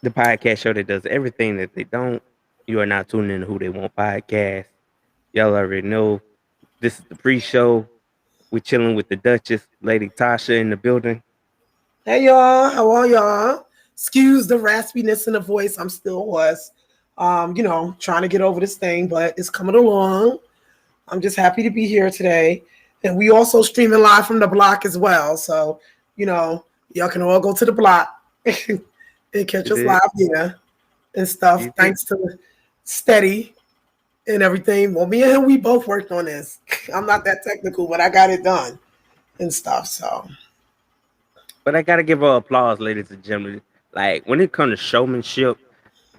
the podcast show that does everything that they don't. You are now tuning in to Who They Want podcast. Y'all already know this is the pre-show. We're chilling with the Duchess, Lady Tasha in the building. Hey y'all, how are y'all? Excuse the raspiness in the voice. I'm still was, trying to get over this thing, but it's coming along. I'm just happy to be here today, and we also streaming live from the block as well. So, y'all can all go to the block and catch You us did? live here and stuff. You did? Thanks to Steady and everything. Well, me and him, we both worked on this. I'm not that technical, but I got it done and stuff. So. But I gotta give her applause, ladies and gentlemen. Like when it comes to showmanship,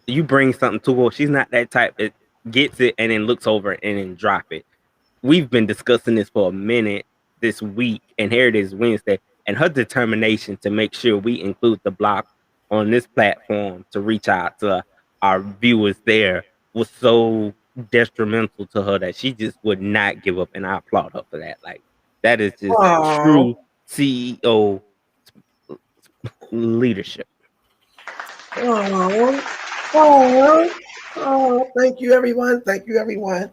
you bring something to her. She's not that type that gets it and then looks over it and then drop it. We've been discussing this for a minute this week, and here it is Wednesday. And her determination to make sure we include the block on this platform to reach out to our viewers there was so detrimental to her that she just would not give up. And I applaud her for that. Like that is just Oh. true CEO leadership. Oh, thank you, everyone. Thank you, everyone.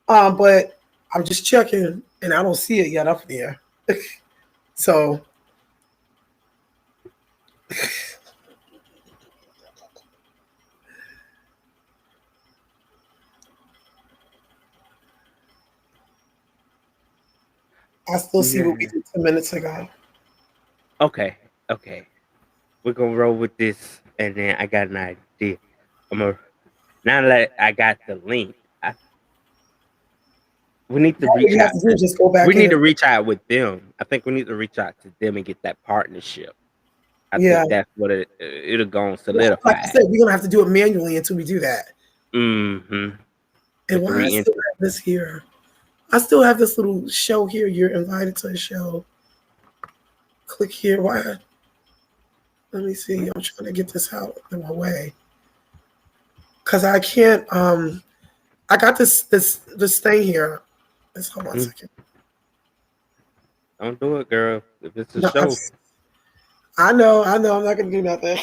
But I'm just checking, and I don't see it yet up there. So, I still see what we Yeah. did 10 minutes ago. Okay. Okay. We're gonna roll with this, and then I got an idea. I'm gonna now that I got the link, we need to All reach you have out to do to. is just go We back in need and to reach out with them. I think we need to reach out to them and get that partnership. I yeah. think that's what it'll go and Like I solidify. said, we're gonna have to do it manually until we do that. Mm-hmm. The And why I three still entities. have this here? I still have this little show here. You're invited to a show. Click here. Why? Let me see. I'm trying to get this out in my way because I can't. I got this thing here. Let's hold on a second. Don't do it, girl. If it's a No, show, I know. I'm not gonna do nothing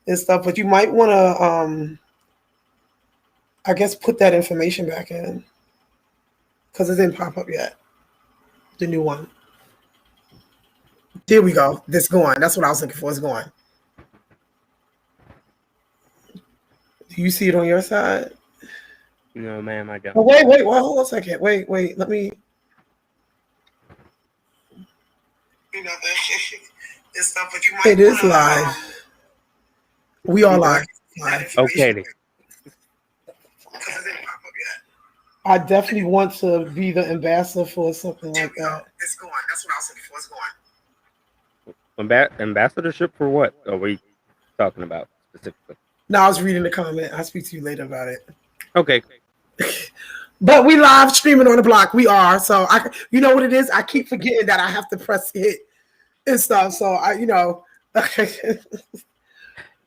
and stuff. But you might want to, I guess, put that information back in because it didn't pop up yet. The new one. There we go. This going. That's what I was looking for. It's going. Do you see it on your side? no, ma'am, I Oh, don't. wait. Well, hold on a second. Wait. Let me. It is live. We are live. Okay, then. I definitely want to be the ambassador for something like that. It's going. That's what I was looking for. It's going. Ambassadorship for what are we talking about specifically? No, I was reading the comment. I'll speak to you later about it. Okay. But we live streaming on the block. We are. So you know what it is? I keep forgetting that I have to press hit and stuff. So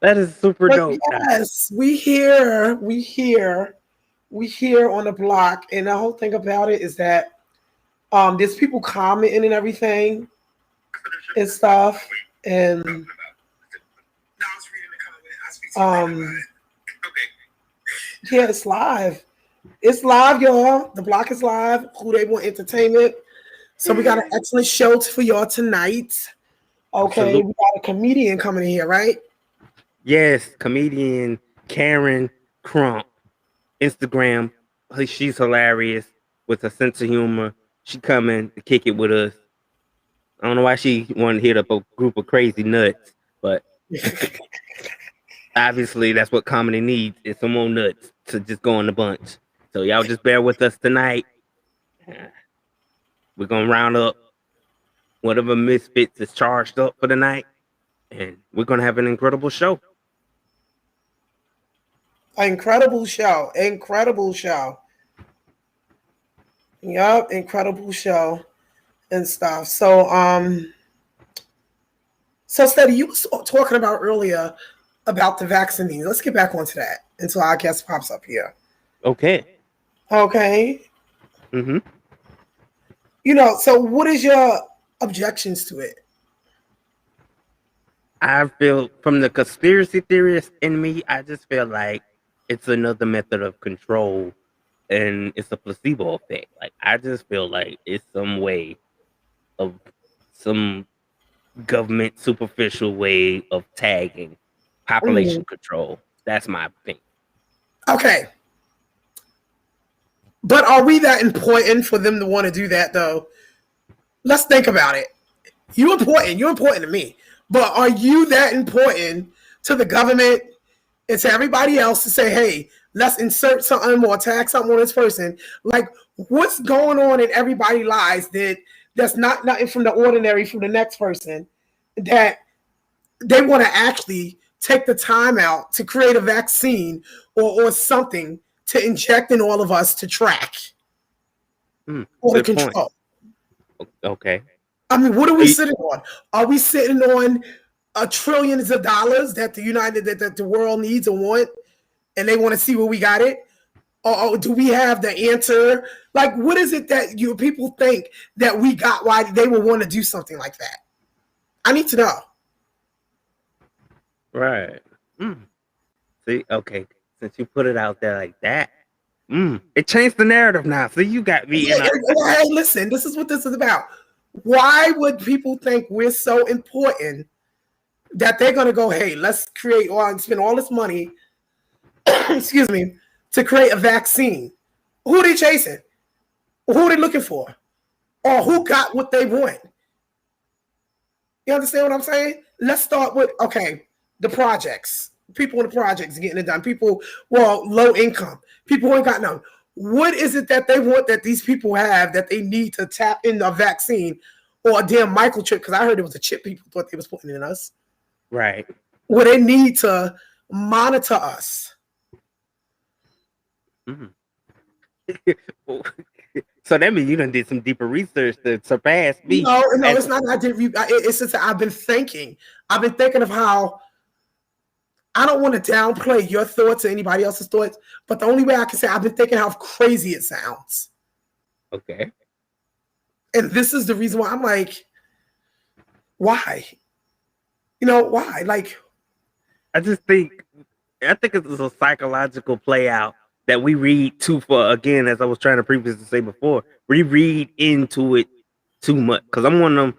That is super but dope. yes, we here on the block. And the whole thing about it is that there's people commenting and everything and stuff. And No, I was reading the comment. I speak to you later about it. Okay. yeah, it's live. It's live, y'all. The block is live. Who They Want Entertainment. So we got an excellent show for y'all tonight. Okay, Absolutely. we got a comedian coming in here, right? Yes, comedian Karen Crump, Instagram. She's hilarious with a sense of humor. She coming to kick it with us. I don't know why she wanted to hit up a group of crazy nuts, but obviously that's what comedy needs is some more nuts to just go in the bunch. So y'all just bear with us tonight. We're gonna round up whatever Misfits is charged up for the night, and we're gonna have an incredible show. Incredible show. Yup, incredible show and stuff. So Steady, you was talking about earlier about the vaccines. Let's get back onto that until our guest pops up here. Okay. Okay. Mm-hmm. So what is your objections to it? I feel from the conspiracy theorist in me, I just feel like it's another method of control and it's a placebo effect. Like I just feel like it's some way of some government superficial way of tagging population Mhm. control. That's my opinion. Okay, but are we that important for them to want to do that though? Let's think about it. You're important. You're important to me. But are you that important to the government and to everybody else to say, hey, let's insert something or tag something on this person? Like, what's going on in everybody's lives that's not nothing from the ordinary from the next person that they want to actually take the time out to create a vaccine or something to inject in all of us to track or to Good point. control? Okay. I mean, what are So we sitting on? Are we sitting on trillions of dollars that that the world needs and want, and they want to see where we got it? Or do we have the answer? Like, what is it that you people think that we got? Why they would want to do something like that? I need to know. right. See, okay. Since you put it out there like that, it changed the narrative now. So you got me in a Hey, listen, this is what this is about. Why would people think we're so important that they're gonna go, hey, let's create or spend all this money, excuse me, to create a vaccine? Who are they chasing? Who are they looking for? Or who got what they want? You understand what I'm saying? Let's start with the projects. People in the projects getting it done. People, well, low income. People who ain't got none. What is it that they want that these people have that they need to tap into a vaccine or a damn microchip? Because I heard it was a chip people thought they was putting in us. right. Where they need to monitor us. Mm. So that means you done did some deeper research to surpass me. No, it's not. I did. It's just that I've been thinking. I've been thinking of how I don't want to downplay your thoughts or anybody else's thoughts, but the only way I can say I've been thinking how crazy it sounds. Okay. And this is the reason why I'm like, why? You know, why? Like, I think it's a psychological play out that we read too far. Again, as I was trying to previously say before, we read into it too much. Because I'm one of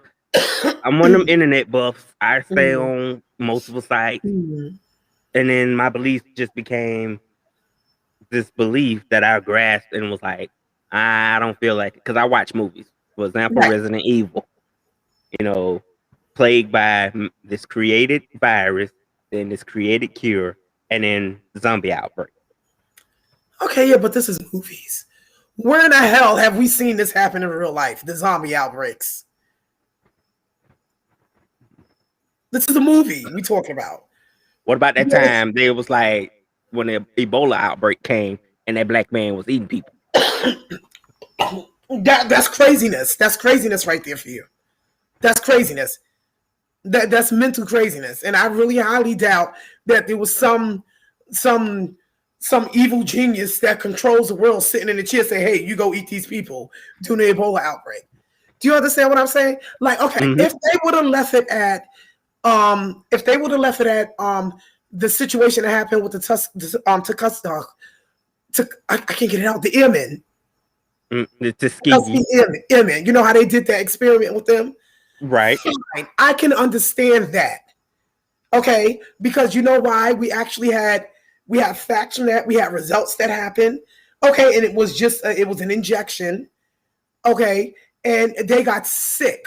them internet buffs. I stay on multiple sites. And then my belief just became this belief that I grasped and was like, I don't feel like it. Because I watch movies. For example, right. Resident Evil. You know, plagued by this created virus, then this created cure, and then zombie outbreak. Okay, yeah, but this is movies. Where in the hell have we seen this happen in real life? The zombie outbreaks. This is a movie we talking about. What about that time there was like when the Ebola outbreak came and that black man was eating people? That's craziness. That's craziness right there for you. That's craziness. That's mental craziness. And I really highly doubt that there was some evil genius that controls the world sitting in the chair saying, hey, you go eat these people during the Ebola outbreak. Do you understand what I'm saying? Like, okay, if they would have left it at the situation that happened with I can't get it out, the airmen. The Tuskegee airmen. You know how they did that experiment with them? Right. Fine. I can understand that. Okay, because you know why? We had facts from that. We had results that happened. Okay, and it was just it was an injection. Okay, and they got sick.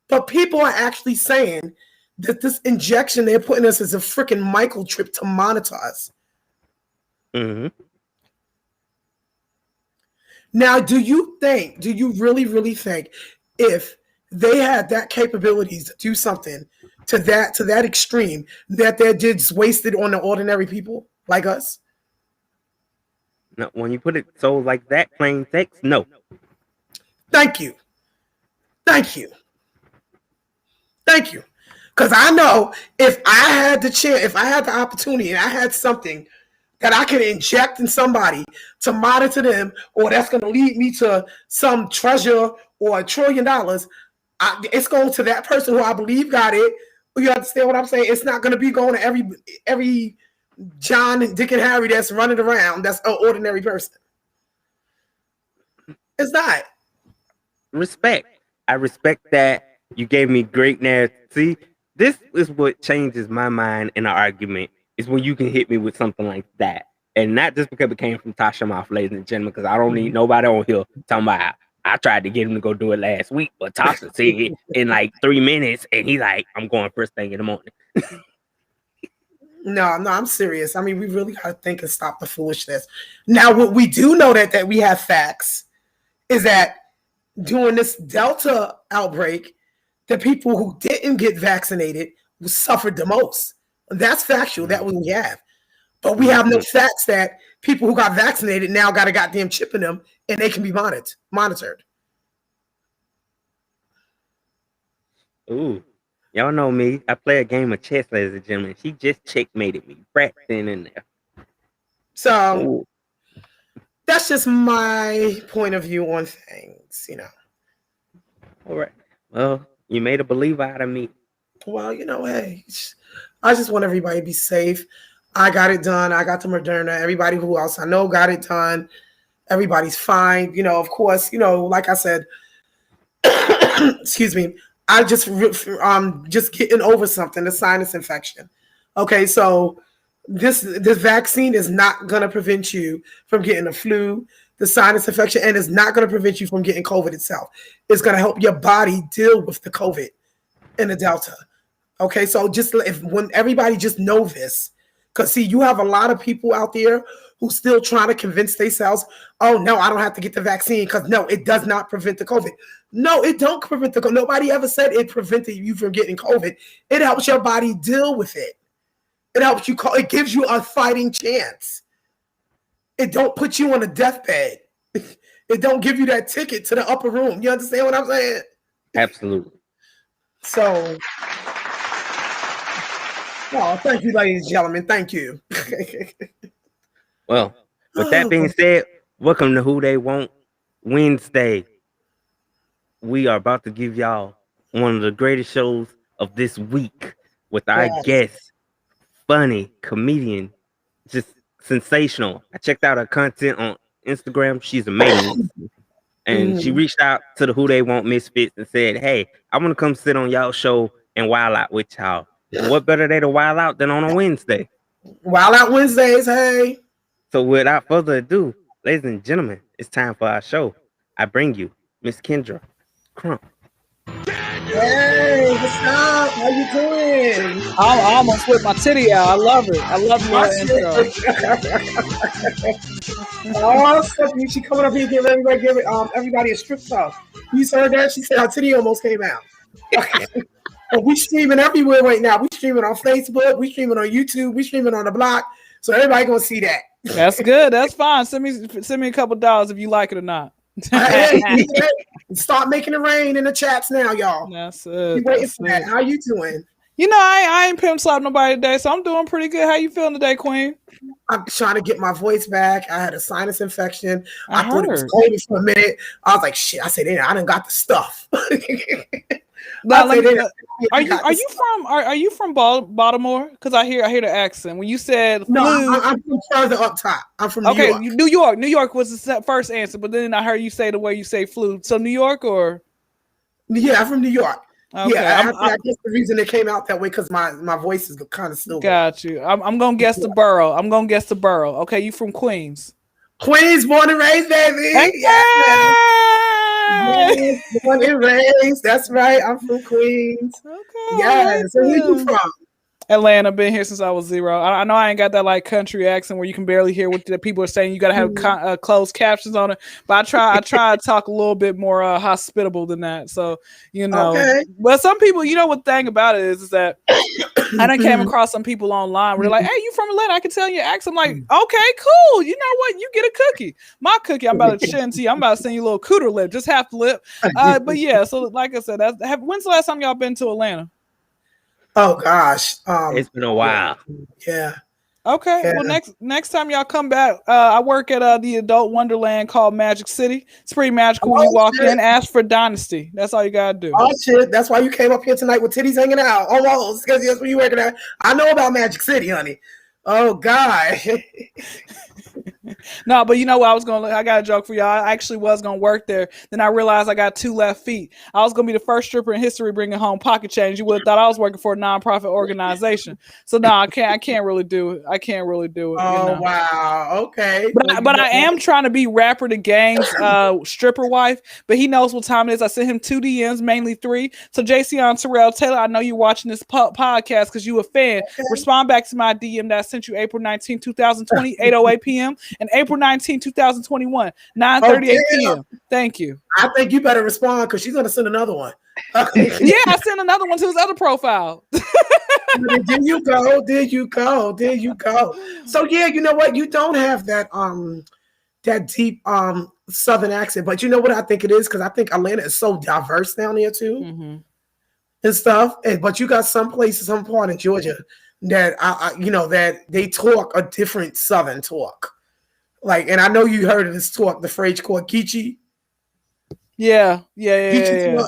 But people are actually saying that this injection they're putting us is a freaking microchip to monitor us. Now, do you really, really think if they had that capabilities to do something to that extreme that they're just wasted on the ordinary people like us? No, when you put it so like that, plain text, no. Thank you. Because I know if I had the chance, if I had the opportunity and I had something that I can inject in somebody to monitor them, or that's going to lead me to some treasure or $1 trillion, it's going to that person who I believe got it, You understand what I'm saying? It's not going to be going to every John, Dick, and Harry that's running around. That's an ordinary person. It's not. Respect. I respect that. You gave me great narrative. See, this is what changes my mind in an argument. Is when you can hit me with something like that, and not just because it came from Tasha mouth, ladies and gentlemen. Because I don't need nobody on here talking about. I tried to get him to go do it last week, but Tasha said it in like 3 minutes, and he's like, "I'm going first thing in the morning." No, I'm serious. I mean, we really got to think and stop the foolishness. Now, what we do know that we have facts is that during this Delta outbreak, the people who didn't get vaccinated suffered the most. That's factual. That we have. But we have no facts that people who got vaccinated now got a goddamn chip in them and they can be monitored. Ooh, y'all know me. I play a game of chess, ladies and gentlemen. She just checkmated me right then and there. So that's just my point of view on things, you know. All right. Well, you made a believer out of me. Well, you know, hey, I just want everybody to be safe. I got it done. I got the Moderna. Everybody who else I know got it done. Everybody's fine. You know, of course, you know, like I said, excuse me, I just getting over something, the sinus infection. Okay, so this vaccine is not going to prevent you from getting the flu, the sinus infection, and it's not going to prevent you from getting COVID itself. It's going to help your body deal with the COVID and the Delta. Okay, so when everybody just know this, because see, you have a lot of people out there who still trying to convince themselves, oh no, I don't have to get the vaccine because no, it does not prevent the COVID. No, it don't prevent the COVID. Nobody ever said it prevented you from getting COVID. It helps your body deal with it. It helps you it gives you a fighting chance. It don't put you on a deathbed. It don't give you that ticket to the upper room. You understand what I'm saying? Absolutely. So, oh, thank you, ladies and gentlemen. Thank you. Well, with that being said, welcome to Who They Want Wednesday. We are about to give y'all one of the greatest shows of this week with our guest, funny comedian, just sensational. I checked out her content on Instagram. She's amazing. And she reached out to the Who They Want Misfits and said, hey, I want to come sit on y'all show and wild out with y'all. And what better day to wild out than on a Wednesday? Wild out Wednesdays, hey. So without further ado, ladies and gentlemen, it's time for our show. I bring you Miss Kendra Crump. Hey, what's up? How you doing? I almost whipped my titty out. I love it. I love my intro. Awesome. She coming up here giving everybody a strip club. You heard that? She said her titty almost came out. And we streaming everywhere right now. We streaming on Facebook. We streaming on YouTube. We streaming on the block. So everybody gonna see that. That's good. That's fine. Send me a couple $2 if you like it or not. Start making it rain in the chats now, y'all. That's it. Waiting for that. How you doing? You know, I ain't pimp slap nobody today, so I'm doing pretty good. How you feeling today, Queen? I'm trying to get my voice back. I had a sinus infection. I thought it was COVID for a minute. I was like, shit. I said, I done got the stuff. Are you from Baltimore? Because I hear the accent when you said flu. No, I'm from further up top. I'm from New York. New York. New York was the first answer, but then I heard you say the way you say flu. So New York or? Yeah, I'm from New York. Okay. Yeah, I guess the reason it came out that way because my voice is kind of still. Got you. I'm gonna guess the borough. Okay, you from Queens? Queens, born and raised, baby. Hey! Yes, born and raised. That's right. I'm from Queens. Okay. Yeah. So where you from? Atlanta. Been here since I was 0. I know I ain't got that like country accent where you can barely hear what the people are saying. You got to have closed captions on it. But I try to talk a little bit more hospitable than that. So you know. Okay. But some people, you know, what the thing about it is that I done came across some people online where they're like, "Hey, you from Atlanta? I can tell your accent." I'm like, "Okay, cool. You know what? You get a cookie. My cookie. I'm about to send to you. I'm about to send you a little cooter lip, just half the lip." But yeah. So like I said, when's the last time y'all been to Atlanta? Oh gosh, it's been a while. Yeah. Okay. Yeah. Well, next time y'all come back, I work at the adult wonderland called Magic City. It's pretty magical when you walk in. Ask for Dynasty. That's all you gotta do. Oh shit! That's why you came up here tonight with titties hanging out. Almost, because that's where you working at. I know about Magic City, honey. Oh God. No, but you know what? I got a joke for y'all. I actually was gonna work there. Then I realized I got 2 left feet. I was gonna be the first stripper in history bringing home pocket change. You would have thought I was working for a nonprofit organization. So no, I can't really do it. I can't really do it. Oh you know? Wow. Okay. But I am trying to be Rapper the Gang's stripper wife. But he knows what time it is. I sent him 2 DMs, mainly 3. So JC Terrell Taylor, I know you're watching this podcast because you a fan. Okay. Respond back to my DM that I sent you April 19, 2020, 8:08 p.m. and April 19, 2021, 9:38 p.m. Thank you. I think you better respond because she's gonna send another one. Yeah, I sent another one to his other profile. There you go. There you go. There you go. So yeah, you know what? You don't have that that deep Southern accent, but you know what I think it is? Because I think Atlanta is so diverse down there too, and stuff. But you got some places, some part in Georgia that that they talk a different Southern talk. Like, and I know you heard of this talk, the phrase called Kichi. Yeah. Yeah.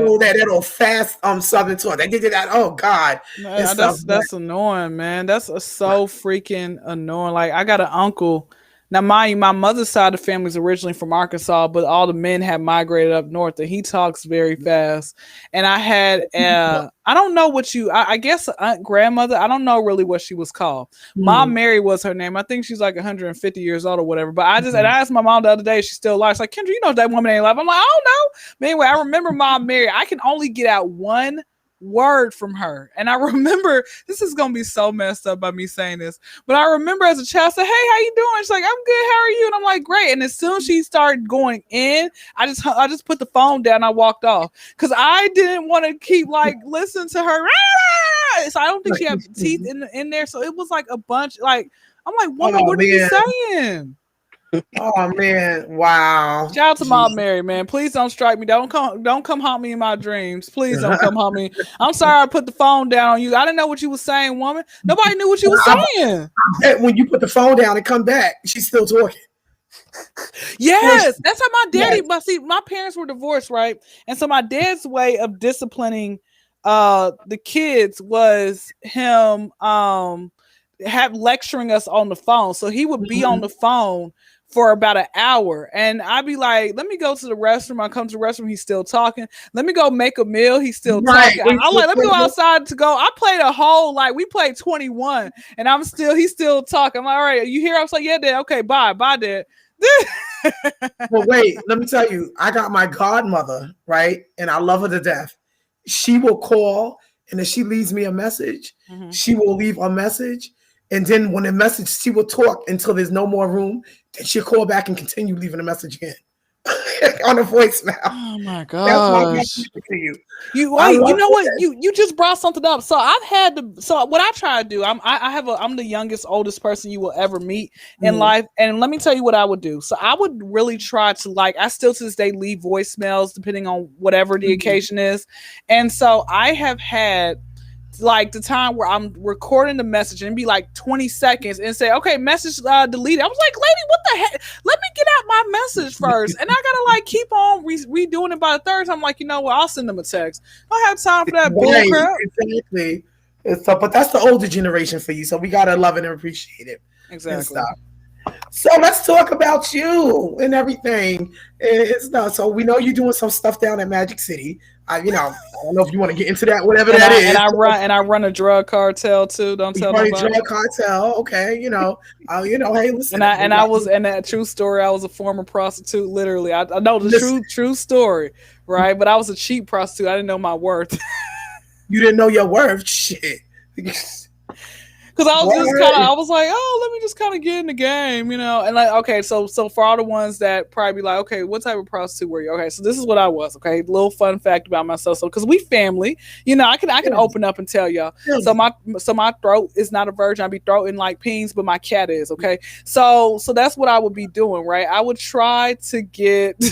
That old fast Southern talk. They did that. Oh God, that's annoying, man. That's so freaking annoying. Like, I got an uncle. Now, mind you, my mother's side of the family is originally from Arkansas, but all the men have migrated up north, and he talks very fast. And I had, I don't know what I guess aunt grandmother, I don't know really what she was called. Mom Mary was her name. I think she's like 150 years old or whatever. But I asked my mom the other day, she's still alive. She's like, Kendra, you know that woman ain't alive. I'm like, I don't know. But anyway, I remember Mom Mary. I can only get out one word from her, and I remember, this is gonna be so messed up by me saying this, but I remember as a child say, hey, how you doing? She's like, I'm good, how are you? And I'm like, great. And as soon as she started going in, I just put the phone down. I walked off because I didn't want to keep like listening to her. So I don't think she had teeth in there, so it was like a bunch. Like, I'm like, woman, what are you saying? Oh man, wow. Shout out to Mom Mary, man. Please don't strike me. Don't come haunt me in my dreams. Please don't come haunt me. I'm sorry I put the phone down on you. I didn't know what you were saying, woman. Nobody knew what you were saying. I bet when you put the phone down and come back, she's still talking. Yes, that's how my daddy. But see, my parents were divorced, right? And so my dad's way of disciplining the kids was him lecturing us on the phone. So he would be on the phone for about an hour, and I'd be like, let me go to the restroom. I come to the restroom, he's still talking. Let me go make a meal, he's still talking. I'm like, let me go outside to go. I played a whole, like, we played 21, and he's still talking. I'm like, all right, you here? I was like, yeah, Dad. Okay, bye, Dad. Well, wait, let me tell you, I got my godmother, right? And I love her to death. She will call, and if she leaves me a message, she will leave a message. And then when the message, she will talk until there's no more room. Then she'll call back and continue leaving a message again on a voicemail. Oh my gosh! You know what? You just brought something up. So what I try to do. I'm the youngest, oldest person you will ever meet in life, and let me tell you what I would do. So I would really try to, like, I still to this day leave voicemails depending on whatever the occasion is, and so I have had, like, the time where I'm recording the message and be like 20 seconds and say, okay, message deleted. I was like, lady, what the heck? Let me get out my message first. And I gotta like keep on redoing it by the third time. I'm like, you know what? I'll send them a text. I don't have time for that bull crap. Exactly. But that's the older generation for you. So we gotta love it and appreciate it. Exactly. So let's talk about you and everything. So we know you're doing some stuff down at Magic City. I don't know if you want to get into that, whatever that is. And I run a drug cartel too. Don't tell nobody. Drug cartel, okay. Hey, listen. And I was in that true story. I was a former prostitute, literally. I know the true story, right? But I was a cheap prostitute. I didn't know my worth. You didn't know your worth, shit. Because I was like, oh, let me just kind of get in the game, and like, okay, so for all the ones that probably be like, okay, what type of prostitute were you? Okay, so this is what I was. Okay, little fun fact about myself. So because we family, I can open up and tell y'all. So my throat is not a virgin. I be throwing like peens, but my cat is. Okay, so that's what I would be doing, right? I would try to get.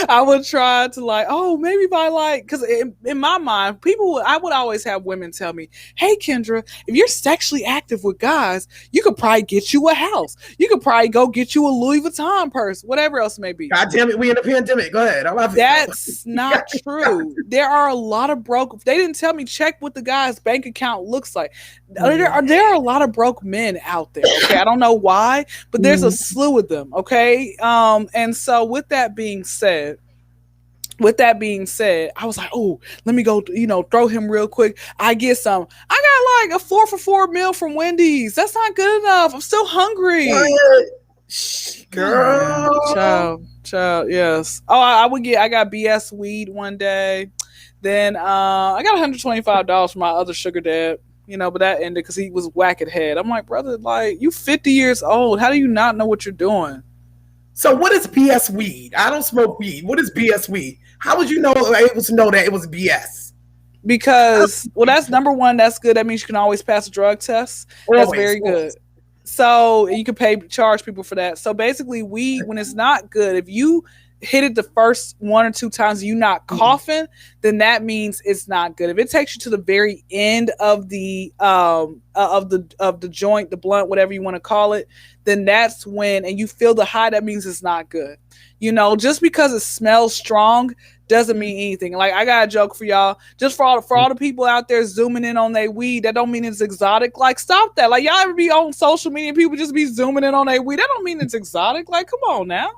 I would try to like, oh, maybe if I like, because in my mind, I would always have women tell me, hey, Kendra, if you're sexually active with guys, you could probably get you a house. You could probably go get you a Louis Vuitton purse, whatever else it may be. God damn it, we in a pandemic. Go ahead. I love it. That's not true. There are a lot of broke. They didn't tell me check what the guy's bank account looks like. There are a lot of broke men out there. Okay, I don't know why, but there's a slew of them. Okay, and so with that being said, I was like, oh, let me go, throw him real quick. I get some. I got like a 4-for-4 meal from Wendy's. That's not good enough. I'm still hungry. Girl. Child, yes. Oh, I got BS weed one day. Then I got $125 from my other sugar dad. But that ended because he was whack at head. I'm like, brother, like, you 50 years old. How do you not know what you're doing? So what is BS weed? I don't smoke weed. What is BS weed? How would you know able to know that it was BS? Because, well, that's number one. That's good. That means you can always pass a drug test. That's very good. So you can charge people for that. So basically, weed, when it's not good, if you hit it the first 1 or 2 times and you're not coughing, then that means it's not good. If it takes you to the very end of the joint, the blunt, whatever you want to call it, then that's when, and you feel the high, that means it's not good. Just because it smells strong doesn't mean anything. Like, I got a joke for y'all. Just for all the people out there zooming in on their weed, that don't mean it's exotic. Like, stop that. Like, y'all ever be on social media and people just be zooming in on their weed? That don't mean it's exotic. Like, come on now.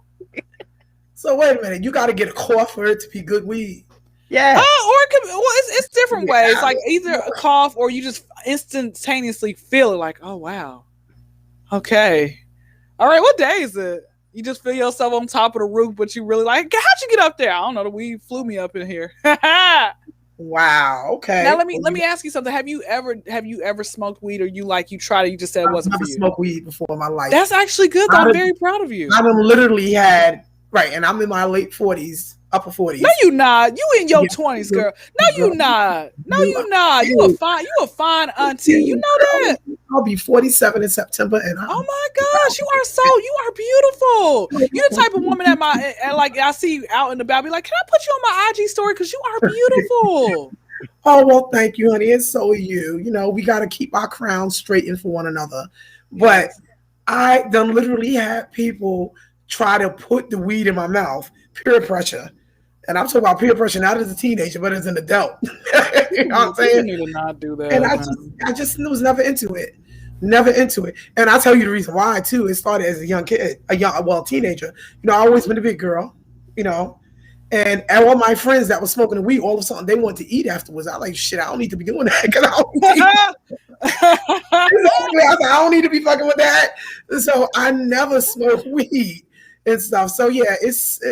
So wait a minute, you got to get a cough for it to be good weed. Yeah. Or it's different ways. Like, either a cough or you just instantaneously feel it. Like, oh wow, okay, all right. What day is it? You just feel yourself on top of the roof, but you really like, how'd you get up there? I don't know. The weed flew me up in here. Wow. Okay. Now let me ask you something. Have you ever smoked weed, or you tried it? You just said it wasn't for you. I've never smoked weed before in my life. That's actually good. I'm very proud of you. I've literally had and I'm in my late 40s, upper 40s. No, you not. You in your 20s, girl. No, you not. No, you not. You a fine auntie. You know that. I'll be 47 in September, and oh my gosh, you are beautiful. You're the type of woman that I see you out and about. Be like, can I put you on my IG story because you are beautiful. Oh well, thank you, honey, and so are you. We got to keep our crowns straightened for one another. But I done literally had people try to put the weed in my mouth, peer pressure. And I'm talking about peer pressure not as a teenager, but as an adult. You know what I'm saying? You need to not do that. And I just was never into it. Never into it. And I'll tell you the reason why, too. It started as a young kid, teenager. I always been a big girl, And all my friends that were smoking the weed, all of a sudden, they wanted to eat afterwards. I was like, shit, I don't need to be doing that because I don't need to be fucking with that. So I never smoked weed and stuff. So yeah, it's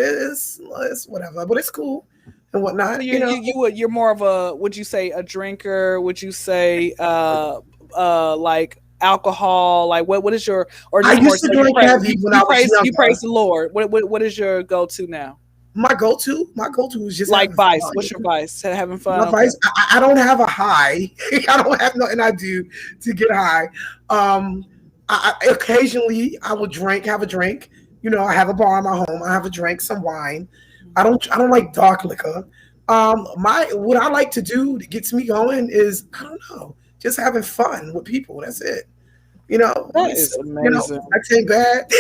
whatever, but it's cool and whatnot. You're more of a, would you say a drinker? Would you say like alcohol? Like what is your, or just I used to drink heavy when I was younger. You praise the Lord. What is your go-to now? My go-to is just like vice. Fun. What's your vice? Having fun. My vice. I don't have a high. I don't have nothing I do to get high. Occasionally I will have a drink. I have a bar in my home. I have a drink, some wine. I don't like dark liquor. What I like to do that gets me going is, I don't know, just having fun with people. That's it. That is amazing. Sex ain't bad.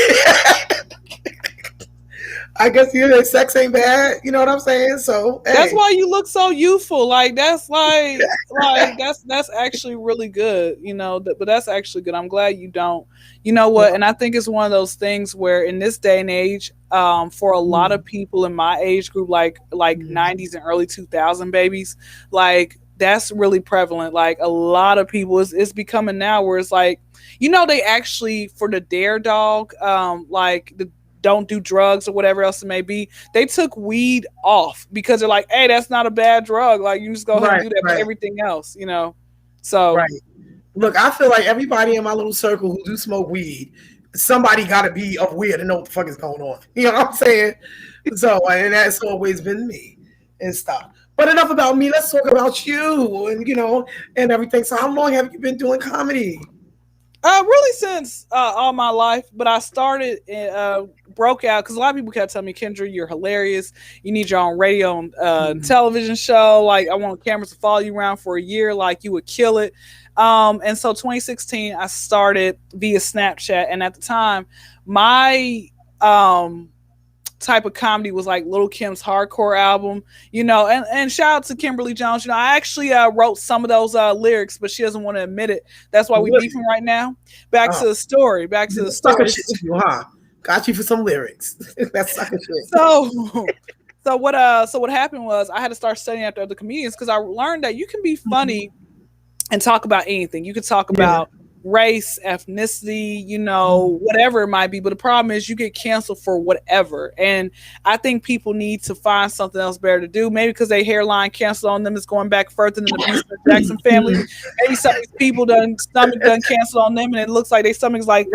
I guess sex ain't bad. You know what I'm saying? So that's why you look so youthful. Like that's that's actually really good. But that's actually good. I'm glad you don't. You know what? And I think it's one of those things where in this day and age, for a lot of people in my age group, like 90s and early 2000 babies, like that's really prevalent. Like a lot of people, it's becoming now where it's like, they actually for the Dare Dog, like the don't do drugs or whatever else it may be, they took weed off because they're like, hey, that's not a bad drug. Like you just go ahead and do that for everything else, So right. Look, I feel like everybody in my little circle who do smoke weed, somebody got to be up weird to know what the fuck is going on. You know what I'm saying? So, and that's always been me and stuff. But enough about me. Let's talk about you and, and everything. So how long have you been doing comedy? Really since all my life, but I started broke out because a lot of people kept telling me, Kendra, you're hilarious. You need your own radio and television show. Like, I want cameras to follow you around for a year. Like, you would kill it. And so 2016, I started via Snapchat. And at the time, my type of comedy was like Little Kim's hardcore album, and shout out to Kimberly Jones. I actually wrote some of those lyrics, but she doesn't want to admit it. That's why we're beefing right now. Back to the story. Got you for some lyrics. That's sucker shit. So what happened was I had to start studying after other comedians because I learned that you can be funny and talk about anything. You could talk about race, ethnicity, whatever it might be. But the problem is you get canceled for whatever. And I think people need to find something else better to do. Maybe because their hairline canceled on them is going back further than the Misfits Jackson family. Maybe some of these people stomach done canceled on them and it looks like their stomach's like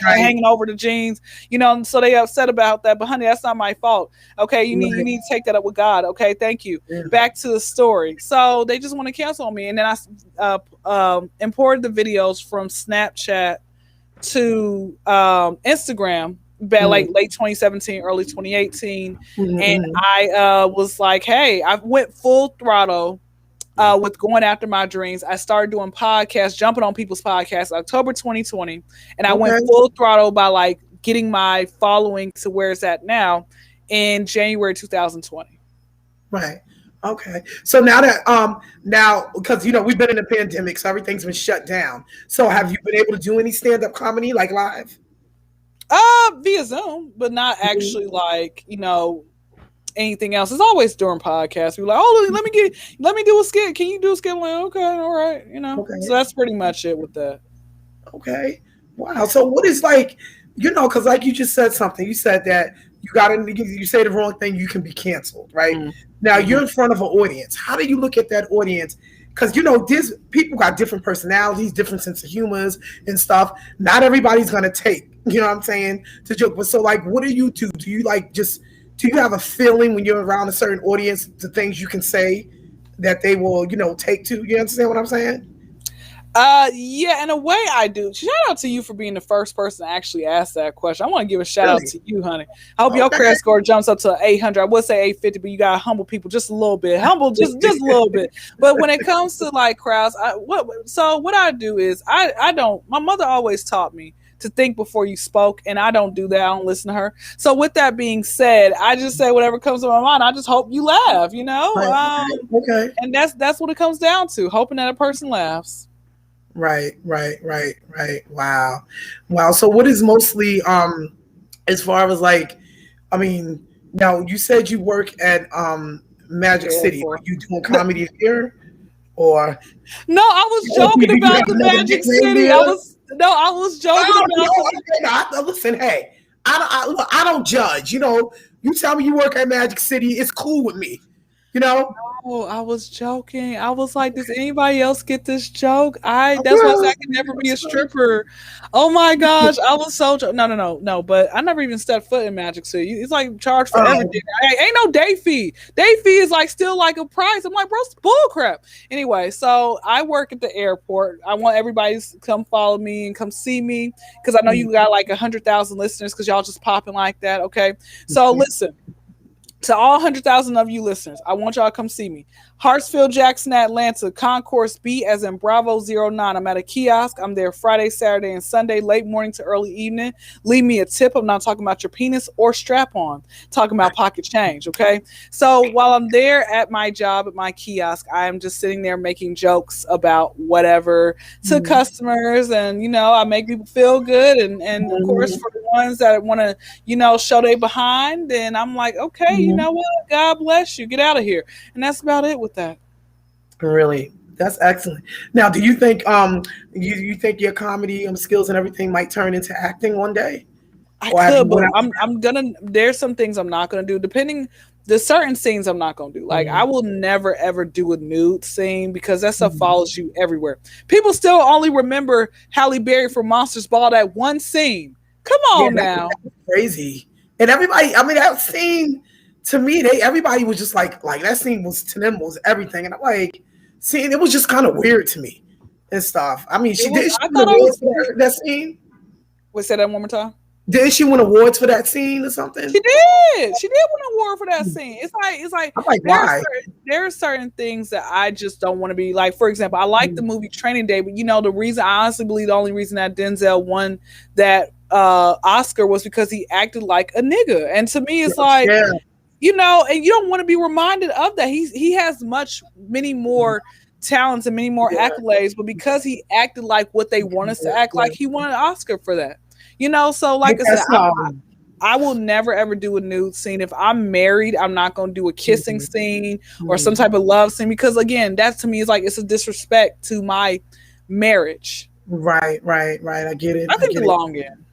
hanging over the jeans, so they upset about that. But honey, that's not my fault. Okay, you need to take that up with God. Okay, thank you. Back to the story. So they just want to cancel on me. And then I imported the videos from Snapchat to Instagram back like late 2017, early 2018. And I was like, hey, I went full throttle with going after my dreams. I started doing podcasts, jumping on people's podcasts October 2020. And I went full throttle by like getting my following to where it's at now in January 2020. Right. Okay. So now that because we've been in a pandemic, so everything's been shut down. So have you been able to do any stand-up comedy like live? Via Zoom, but not actually like, anything else. It's always during podcasts. We're like, oh, let me do a skit. Can you do a skit? I'm like, okay, all right, Okay. So that's pretty much it with that. Okay. Wow. So what is like, because like you just said something. You said that you say the wrong thing, you can be canceled, right? Now you're in front of an audience. How do you look at that audience? Because this people got different personalities, different sense of humors and stuff. Not everybody's gonna take, what I'm saying, to joke. But so like, what do you do? Do you do you have a feeling when you're around a certain audience, the things you can say that they will, take to? You understand what I'm saying? Yeah, in a way I do. Shout out to you for being the first person to actually ask that question. I want to give a shout out to you, honey. I hope your credit score jumps up to 800. I would say 850, but you got to humble people just a little bit. Humble just a little bit. But when it comes to like crowds, what I do is I don't. My mother always taught me to think before you spoke, and I don't do that. I don't listen to her. So with that being said, I just say whatever comes to my mind. I just hope you laugh, Okay. And that's what it comes down to, hoping that a person laughs. Right. Wow. So what is mostly as far as like, now you said you work at Magic City. Are you doing comedy here or? No, I was joking about the Magic City. I was joking about. Listen, hey, I don't judge. You tell me you work at Magic City, it's cool with me. No, I was joking. I was like, does anybody else get this joke? That's why I said I can never be a stripper. Oh my gosh, I was so no. But I never even stepped foot in Magic City. It's like charged for everything. Ain't no day fee. Day fee is like still like a price. I'm like, bro, it's bull crap. Anyway, so I work at the airport. I want everybody to come follow me and come see me because I know you got like 100,000 listeners because y'all just popping like that. Okay, so listen. To all 100,000 of you listeners, I want y'all to come see me. Hartsfield, Jackson, Atlanta, Concourse B as in Bravo 09. I'm at a kiosk. I'm there Friday, Saturday, and Sunday, late morning to early evening. Leave me a tip. I'm not talking about your penis or strap on. Talking about pocket change, okay? So while I'm there at my job, at my kiosk, I am just sitting there making jokes about whatever to customers. And, I make people feel good. And of course, for the ones that want to, show they behind, and I'm like, okay, you know what? God bless you. Get out of here. And that's about it with that. Really? That's excellent. Now, do you think you think your comedy skills and everything might turn into acting one day? I could, but I'm gonna. There's some things I'm not gonna do. There's certain scenes I'm not gonna do. Like I will never ever do a nude scene because that stuff follows you everywhere. People still only remember Halle Berry from Monsters Ball, that one scene. Come on now. That's crazy. And everybody, that scene. To me, everybody was just like that scene was to them was everything, and I'm like, it was just kind of weird to me and stuff. That scene. Wait, say that one more time. Did she win awards for that scene or something? She did. She did win an award for that scene. It's like I'm like, why? There are certain things that I just don't want to be like. For example, I like the movie Training Day, but the reason I honestly believe the only reason that Denzel won that Oscar was because he acted like a nigga. And to me, it's like, and you don't want to be reminded of that. He has many more talents and many more accolades, but because he acted like what they want us to act like, he won an Oscar for that. So like I said, I will never ever do a nude scene. If I'm married, I'm not going to do a kissing scene or some type of love scene, because again, that to me is like, it's a disrespect to my marriage. Right. I get it. I think belong in.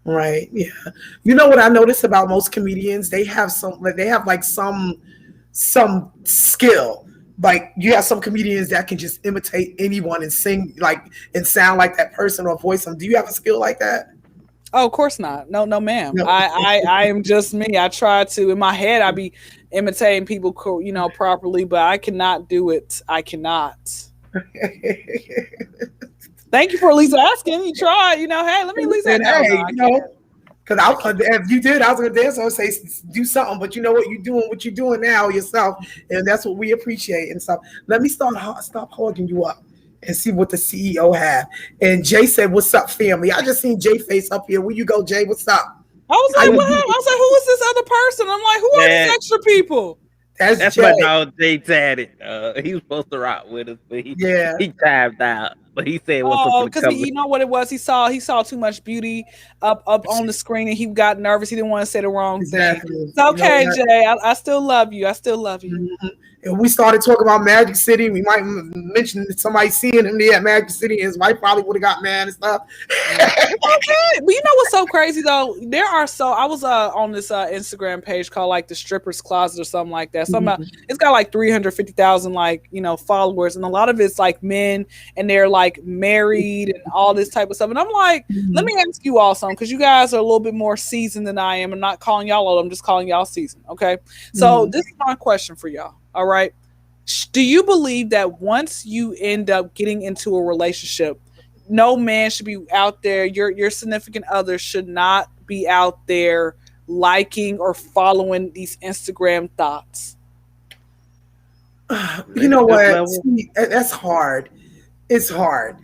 Right. Yeah. You know what I noticed about most comedians? They have some skill. Like you have some comedians that can just imitate anyone and sing and sound like that person or voice them. Do you have a skill like that? Oh, of course not. No, ma'am. No. I am just me. I try to, in my head, I be imitating people, properly, but I cannot do it. I cannot. Thank you for at least asking. You tried, hey, let me at least ask. Because if you did, I was going to dance. I would say do something, but you know what you're doing now yourself, and that's what we appreciate and stuff. Let me stop hogging you up and see what the CEO have. And Jay said, "What's up, family?" I just seen Jay face up here. Where you go, Jay? What's up? I was like, what happened? I was like, who is this other person? I'm like, who are these extra people? That's my dog Jay tatted. He was supposed to rock with us, but he tapped out. But he said, because you know what it was? He saw too much beauty up on the screen, and he got nervous. He didn't want to say the wrong thing. It's okay, Jay. I still love you. Mm-hmm. And we started talking about Magic City. We might mention somebody seeing him there at Magic City, and his wife probably would have got mad and stuff. Okay, but you know what's so crazy though? I was on this Instagram page called like the Strippers Closet or something like that. It's got like 350,000 followers, and a lot of it's like men, and they're like married and all this type of stuff. And I'm like, let me ask you all something, because you guys are a little bit more seasoned than I am. I'm not calling y'all old. I'm just calling y'all seasoned. Okay, so this is my question for y'all. All right. Do you believe that once you end up getting into a relationship, no man should be out there, your significant other should not be out there liking or following these Instagram thoughts? You know what? See, that's hard. It's hard.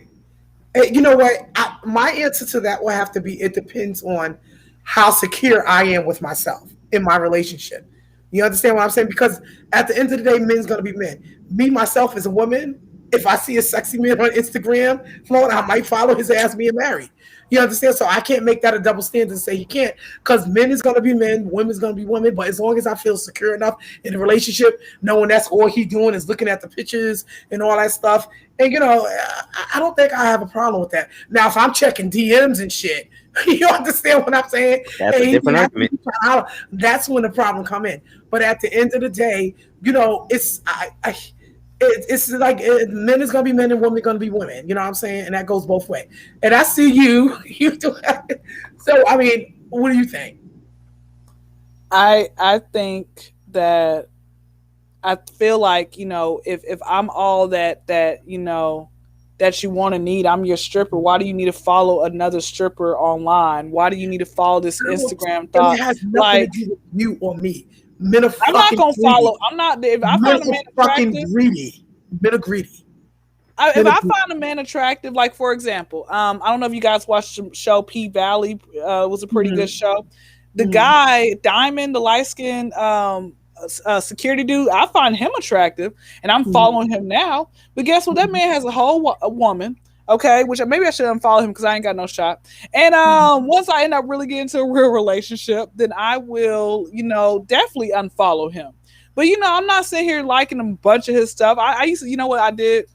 You know what? My answer to that will have to be, it depends on how secure I am with myself in my relationship. You understand what I'm saying? Because at the end of the day, men's going to be men. Me, myself, as a woman, if I see a sexy man on Instagram, I might follow his ass being married. You understand? So I can't make that a double standard and say he can't, because men is going to be men, women's going to be women. But as long as I feel secure enough in a relationship, knowing that's all he's doing is looking at the pictures and all that stuff. And, I don't think I have a problem with that. Now, if I'm checking DMs and shit, you understand what I'm saying? That's a different argument. That's when the problem come in. But at the end of the day, it's like men is gonna be men and women gonna be women. You know what I'm saying? And that goes both ways. And I see you do. So I mean, what do you think? I think that I feel like if I'm all that that you want to need, I'm your stripper. Why do you need to follow another stripper online? Why do you need to follow this Instagram thought? It has nothing to do with you or me. Men are I'm not gonna follow. I'm not. If I find a man attractive, greedy. Men are greedy. If I find a man attractive, like for example, I don't know if you guys watched the show P Valley. Was a pretty good show. The guy Diamond, the light skinned security dude, I find him attractive, and I'm following him now. But guess what? That man has a whole woman. Okay, which maybe I should unfollow him because I ain't got no shot. And once I end up really getting into a real relationship, then I will, definitely unfollow him. But I'm not sitting here liking a bunch of his stuff. I used to, what I did?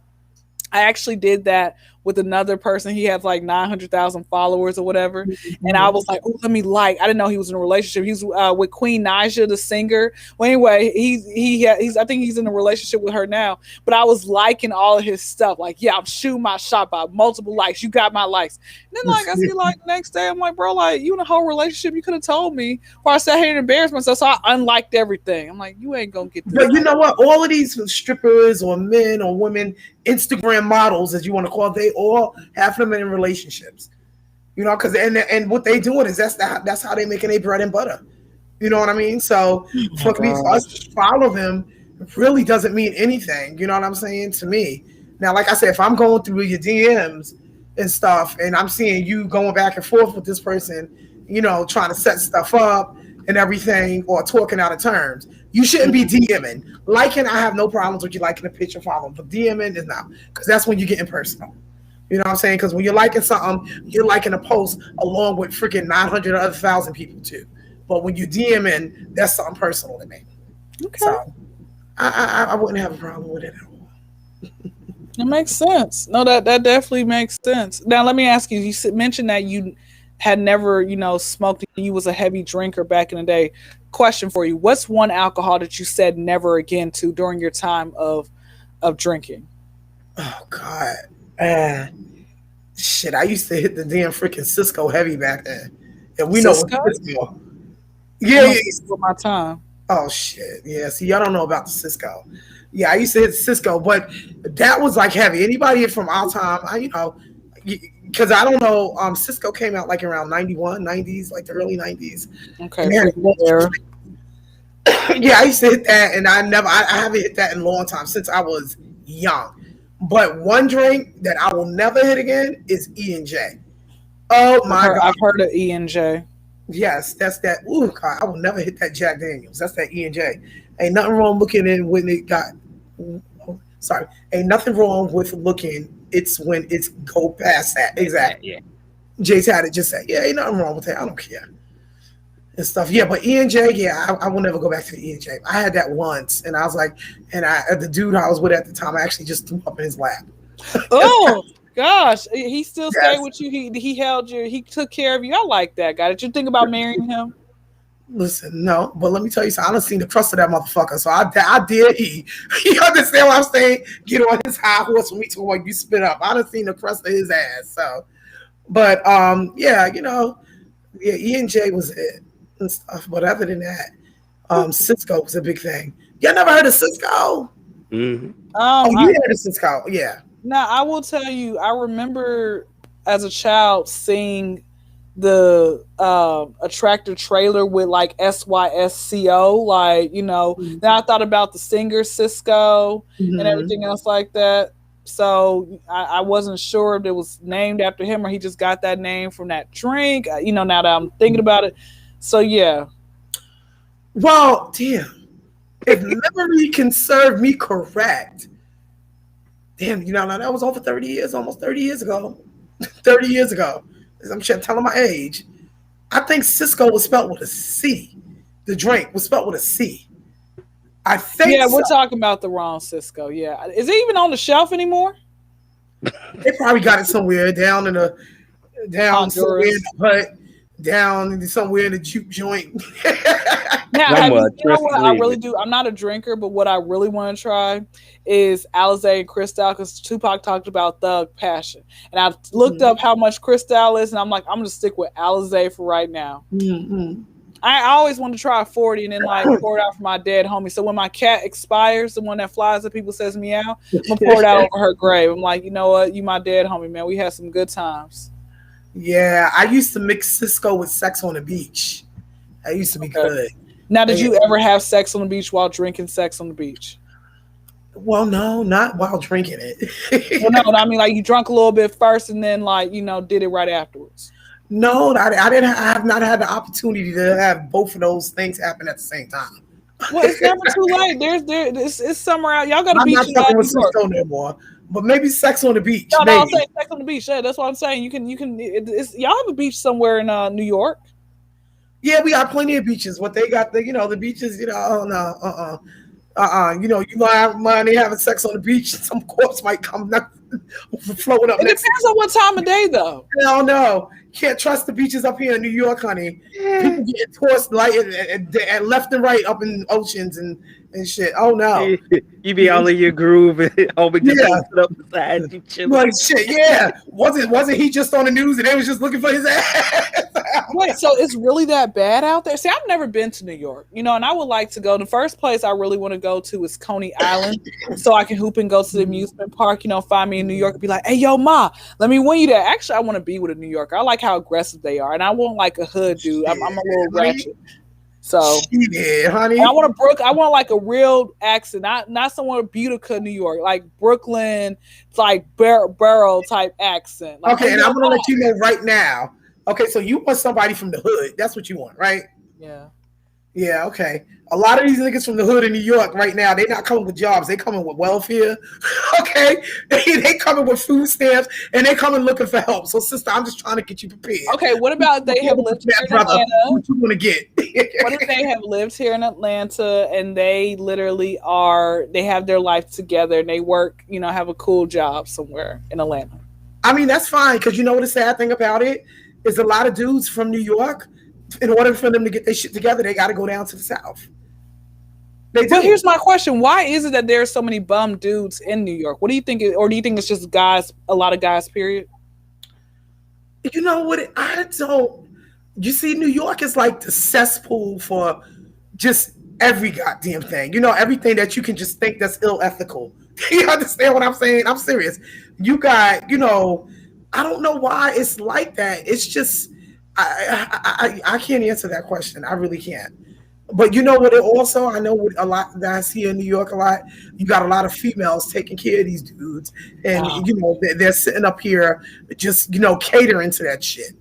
I actually did that with another person. He has like 900,000 followers or whatever. And I was like, oh, let me like. I didn't know he was in a relationship. He was with Queen Naija, the singer. Well, anyway, he's I think he's in a relationship with her now. But I was liking all of his stuff. Like, yeah, I'm shooting my shot by multiple likes. You got my likes. And then I see the next day, I'm like, bro, you in a whole relationship, you could have told me. Or I sat here and embarrassed myself. So I unliked everything. I'm like, you ain't gonna get this. But you know what? All of these strippers or men or women, Instagram models, as you want to call it, they all half of them in relationships. You know, because and what they doing is that's how they making their bread and butter. You know what I mean? So for me, for us to follow them really doesn't mean anything. You know what I'm saying to me? Now, like I said, if I'm going through your DMs and stuff, and I'm seeing you going back and forth with this person, you know, trying to set stuff up and everything, or talking out of terms, you shouldn't be DMing. Liking, I have no problems with you liking a picture, following, but DMing is not, because that's when you get impersonal. You know what I'm saying? Because when you're liking something, you're liking a post along with freaking 900 other thousand people too. But when you DMing, that's something personal to me. Okay. So I wouldn't have a problem with it at all. It makes sense. No, that definitely makes sense. Now, let me ask you. You mentioned that you had never, you know, smoked. You was a heavy drinker back in the day. Question for you: what's one alcohol that you said never again to during your time of drinking? Oh God, shit! I used to hit the damn freaking Cisco heavy back then, and we know Cisco. Yeah, with my time. Oh shit! Yeah, see, y'all don't know about the Cisco. Yeah, I used to hit Cisco, but that was like heavy. Anybody from our time, you know, because I don't know, Cisco came out like around 91, 90s, like the early 90s. Okay. Yeah, I used to hit that, and I haven't hit that in a long time, since I was young. But one drink that I will never hit again is E&J. Oh my God. I've heard of E&J. Yes, that's that. Ooh, God, I will never hit that Jack Daniels. That's that E&J. Ain't nothing wrong looking in when it got. Sorry, ain't nothing wrong with looking. It's when it's go past that. Exactly. Yeah. Jay's had it. Just say, yeah, ain't nothing wrong with that. I don't care. And stuff. Yeah, but E&J, yeah, I will never go back to the E&J. I had that once, and I was like, and the dude I was with at the time, I actually just threw up in his lap. Oh. Gosh, he still stayed with you. He held you. He took care of you. I like that guy. Did you think about marrying him? Listen, no, but let me tell you something. I done seen the crust of that motherfucker. So I did. You understand what I'm saying? Get on his high horse when we talk about you spit up. I done seen the crust of his ass. So, but yeah, you know, yeah, E&J was it and stuff. But other than that, Cisco was a big thing. Y'all never heard of Cisco? Mm-hmm. You heard of Cisco? Yeah. Now, I will tell you, I remember as a child seeing the a tractor trailer with like SYSCO, like, you know. Then I thought about the singer Cisco and everything else like that. So I wasn't sure if it was named after him or he just got that name from that drink, you know, now that I'm thinking about it. So, yeah. Well, damn. If memory can serve me correct, damn, you know, that was over 30 years, almost 30 years ago. 30 years ago. I'm telling my age. I think Cisco was spelled with a C. The drink was spelled with a C. I think. Yeah, we're talking about the wrong Cisco. Yeah. Is it even on the shelf anymore? They probably got it somewhere down in the somewhere in the hut, down somewhere in the juke joint. Now, you know what I really do? I'm not a drinker, but what I really want to try is Alizé and Cristal, because Tupac talked about thug passion. And I looked up how much Cristal is, and I'm like, I'm going to stick with Alizé for right now. I always want to try 40 and then like pour it out for my dead homie. So when my cat expires, the one that flies that people says meow, I'm going to pour it out over her grave. I'm like, you know what? You my dead homie, man. We had some good times. Yeah, I used to mix Cisco with Sex on the Beach. That used to be good. Now, did you ever have sex on the beach while drinking Sex on the Beach? Well, no, not while drinking it. Well, no, I mean, like you drunk a little bit first and then like, you know, did it right afterwards. No, I have not had the opportunity to have both of those things happen at the same time. Well, it's never too late. It's summer out. Y'all got a beach. I'm not talking with Cisco no more. But maybe Sex on the Beach. No, I'm saying Sex on the Beach. Yeah, that's what I'm saying. You can. Y'all have a beach somewhere in New York. Yeah, we got plenty of beaches. What they got, the beaches, you know, you know, you might have money having sex on the beach. Some corpse might come floating up. It depends on what time of day, though. Hell no, can't trust the beaches up here in New York, honey. People getting tossed like and left and right up in oceans and and shit. Oh no. You be all in your groove and homie just Yeah. sit up beside you chilling. Like shit, yeah. Wasn't he just on the news and they was just looking for his ass? Wait, so it's really that bad out there? See, I've never been to New York, and I would like to go. The first place I really want to go to is Coney Island, so I can hoop and go to the amusement park. Find me in New York and be like, "Hey, yo, ma, let me win you that." Actually, I want to be with a New Yorker. I like how aggressive they are, and I want like a hood dude. I'm a little ratchet, so yeah, honey. I want like a real accent, not someone Utica, New York, like Brooklyn, it's like Borough type accent. Like, okay, and I'm gonna let you know right now. Okay, so you want somebody from the hood. That's what you want, right? Yeah. Yeah, okay. A lot of these niggas from the hood in New York right now, they're not coming with jobs. They coming with welfare. Okay? They coming with food stamps and they coming looking for help. So, sister, I'm just trying to get you prepared. Okay, what about they have lived here in Atlanta? What you want to get? What if they have lived here in Atlanta and they literally they have their life together and they work, have a cool job somewhere in Atlanta? I mean, that's fine, because you know what the sad thing about it is, a lot of dudes from New York, in order for them to get their shit together, they got to go down to the South. But here's my question. Why is it that there are so many bum dudes in New York? What do you think? Or do you think it's just guys, a lot of guys, period? You know what? I don't. You see, New York is like the cesspool for just every goddamn thing. Everything that you can just think that's ill-ethical. You understand what I'm saying? I'm serious. You got, I don't know why it's like that. It's just, I can't answer that question. I really can't. But you know what? Also, I know what a lot that I see in New York a lot. You got a lot of females taking care of these dudes, and they're sitting up here just catering to that shit.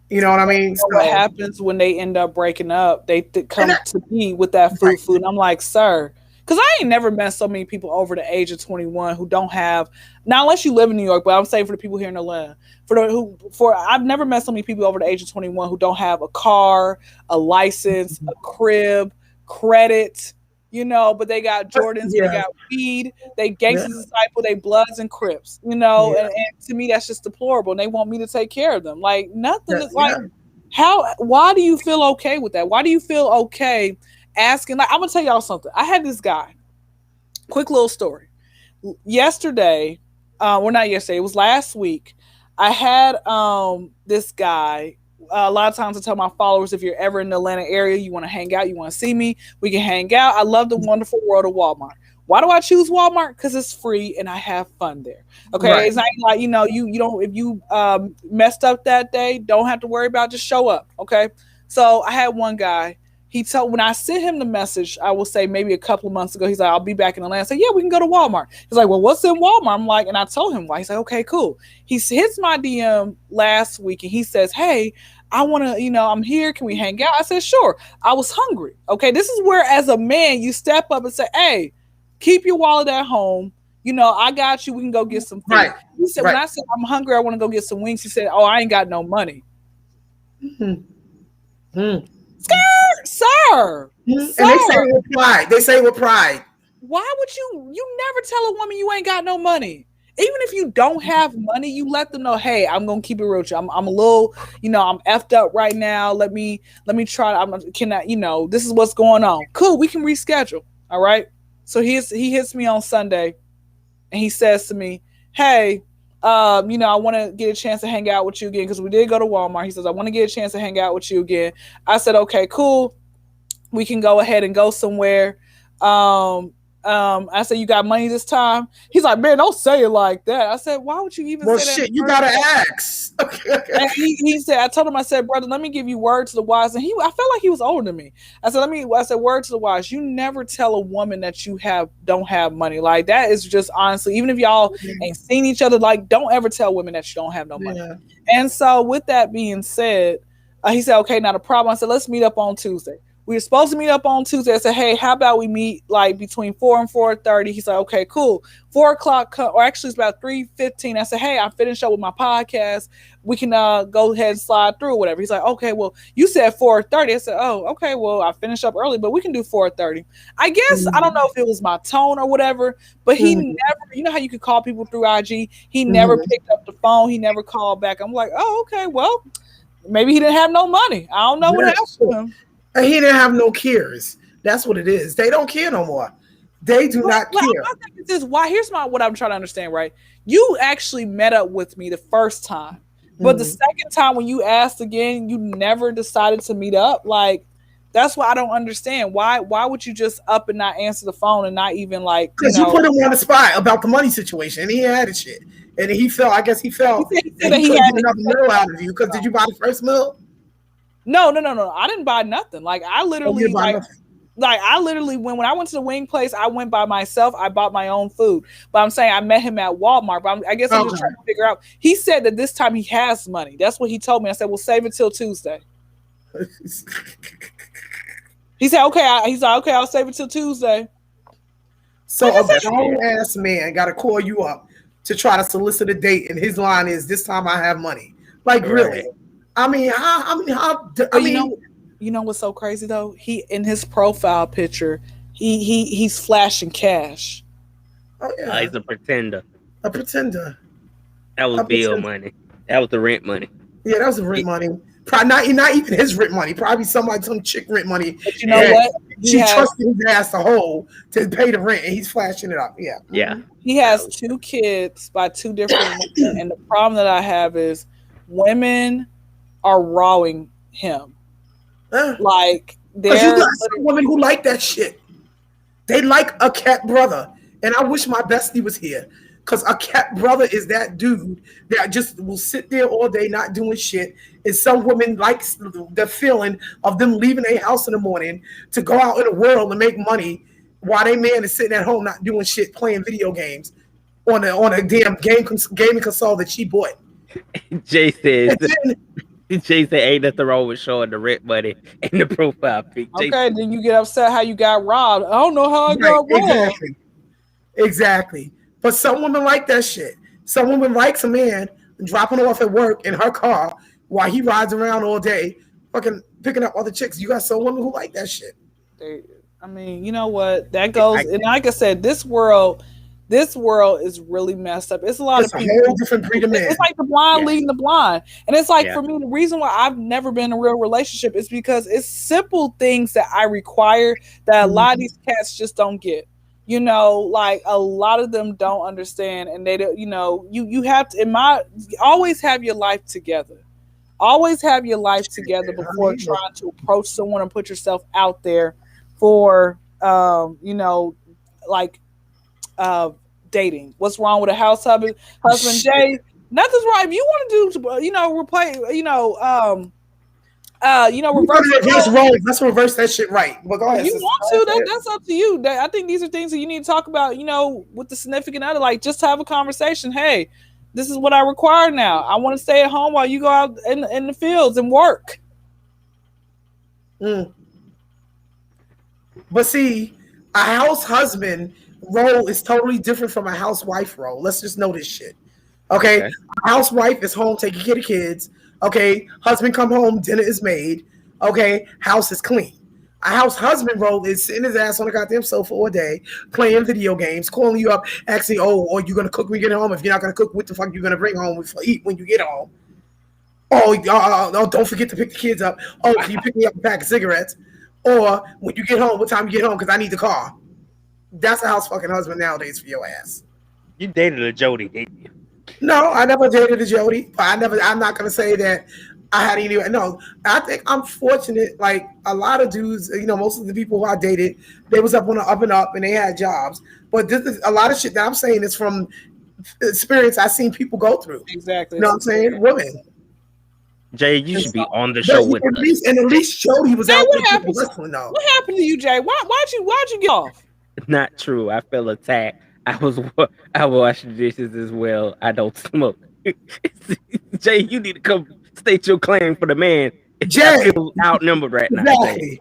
You know what I mean? So what happens when they end up breaking up? They come to me with that food, and I'm like, sir. Because I ain't never met so many people over the age of 21 who don't have, not unless you live in New York, but I'm saying for the people here in Atlanta, I've never met so many people over the age of 21 who don't have a car, a license, a crib, credit, but they got Jordans, they got weed, they gangsters disciple, they Bloods and Crips, and to me that's just deplorable. And they want me to take care of them. Like nothing is like why do you feel okay with that? Why do you feel okay asking? Like, I'm gonna tell y'all something. I had this guy. Quick little story. Yesterday, not yesterday. It was last week. I had this guy. A lot of times I tell my followers, if you're ever in the Atlanta area, you want to hang out, you want to see me, we can hang out. I love the wonderful world of Walmart. Why do I choose Walmart? Because it's free and I have fun there. Okay, right. It's not like you don't. If you messed up that day, don't have to worry about it, just show up. Okay, so I had one guy. When I sent him the message, I will say maybe a couple of months ago, he's like, I'll be back in Atlanta. I said, yeah, we can go to Walmart. He's like, well, what's in Walmart? I'm like, and I told him why. He's like, okay, cool. He hits my DM last week and he says, hey, I want to, I'm here. Can we hang out? I said, sure. I was hungry. Okay. This is where, as a man, you step up and say, hey, keep your wallet at home. I got you. We can go get some food. Right. He said, when I said, I'm hungry, I want to go get some wings. He said, oh, I ain't got no money. Sir. And they say it with pride. Why would you never tell a woman you ain't got no money? Even if you don't have money, you let them know, hey, I'm gonna keep it real with you. I'm a little, I'm effed up right now. Let me try. This is what's going on. Cool, we can reschedule. All right. So he hits me on Sunday and he says to me, hey, I want to get a chance to hang out with you again because we did go to Walmart. He says, I want to get a chance to hang out with you again. I said, okay, cool. We can go ahead and go somewhere. I said, you got money this time? He's like, man, don't say it like that. I said, why would you even say that? Well, shit, you got to ask. And he said, I told him, I said, brother, let me give you word to the wise. And I felt like he was older than me. I said, word to the wise. You never tell a woman that you don't have money. Like, that is just honestly, even if y'all ain't seen each other, like, don't ever tell women that you don't have no money. Yeah. And so with that being said, he said, okay, not a problem. I said, let's meet up on Tuesday. We were supposed to meet up on Tuesday. I said, hey, how about we meet like between 4 and 4:30? He's like, okay, cool. 4 o'clock, or actually it's about 3:15. I said, hey, I finished up with my podcast. We can go ahead and slide through or whatever. He's like, okay, well, you said 4:30. I said, oh, okay, well, I finished up early, but we can do 4:30. I guess, I don't know if it was my tone or whatever, but he never, you know how you could call people through IG? He never picked up the phone. He never called back. I'm like, oh, okay, well, maybe he didn't have no money. I don't know what happened to him. And he didn't have no cares. That's what it is. They don't care no more. They do not care. My thing is why? Here's what I'm trying to understand. Right, you actually met up with me the first time, but the second time when you asked again, you never decided to meet up. Like, that's what I don't understand. Why would you just up and not answer the phone and not even like? Because you put him on the spot about the money situation, and he had his shit, and he felt. I guess he felt he said he had another meal out of you. Because did you buy the first meal? No. I didn't buy nothing. Like I literally when I went to the wing place, I went by myself. I bought my own food. But I'm saying I met him at Walmart. But I guess I'm just trying to figure out. He said that this time he has money. That's what he told me. I said, "We'll save it till Tuesday." He said, "Okay." He's like, "Okay, I'll save it till Tuesday." So a grown ass man got to call you up to try to solicit a date, and his line is, "This time I have money." Like, really? I mean, you know what's so crazy though? He in his profile picture, he's flashing cash. Oh yeah, he's a pretender. A pretender. That was bill money. That was the rent money. Yeah, that was the rent money. Probably not even his rent money. Probably some chick rent money. But you know what? She trusted his ass to hold to pay the rent, and he's flashing it up. Yeah. Yeah. He has 2 kids by 2 different women, and the problem that I have is women are rawing him. Like there's some women who like that shit. They like a cat brother, and I wish my bestie was here. Because a cat brother is that dude that just will sit there all day not doing shit. And some women like the feeling of them leaving their house in the morning to go out in the world and make money while their man is sitting at home not doing shit, playing video games on a damn gaming console that she bought. Jay says, ain't nothing wrong with showing the rent money in the profile pic. Okay, then you get upset how you got robbed. I don't know how I got robbed. Exactly. But some women like that shit. Some women likes a man dropping off at work in her car while he rides around all day, fucking picking up other chicks. You got some women who like that shit. I mean, you know what? That goes, and like I said, this world is really messed up. It's a lot of people. A whole different breed of men. It's like the blind leading the blind. And it's like, for me, the reason why I've never been in a real relationship is because it's simple things that I require that a lot of these cats just don't get. You know, like a lot of them don't understand, and they don't, you have to, always have your life together. Always have your life together before trying to approach someone and put yourself out there for, dating. What's wrong with a husband, Jay? Nothing's wrong. If you want to do, reverse roles. Let's reverse that shit right. But go ahead. You want to? That's up to you. I think these are things that you need to talk about. With the significant other, like just have a conversation. Hey, this is what I require now. I want to stay at home while you go out in the fields and work. But see, a house husband role is totally different from a housewife role. Let's just know this shit. Okay. A housewife is home taking care of kids. Okay, husband come home, dinner is made. Okay, house is clean. A house husband role is sitting his ass on the goddamn sofa all day, playing video games, calling you up, asking, are you going to cook when you get home? If you're not going to cook, what the fuck are you going to bring home for eat when you get home? Don't forget to pick the kids up. Oh, can you pick me up a pack of cigarettes? Or when you get home, what time you get home? Because I need the car. That's a house fucking husband nowadays for your ass. You dated a Jody, didn't you? No, I never dated a Jody. I'm not gonna say that I had any. No, I think I'm fortunate. Like a lot of dudes, most of the people who I dated, they was up on the up and up, and they had jobs. But this is a lot of shit that I'm saying is from experience I've seen people go through. Exactly. You know what I'm saying? Women. Jay, you should be on the show with us. At least Jody was out there wrestling. What happened to you, Jay? Why'd you get off? Not true. I feel attacked. I wash the dishes as well. I don't smoke. Jay, you need to come state your claim for the man. Jay, I feel outnumbered right now. Exactly.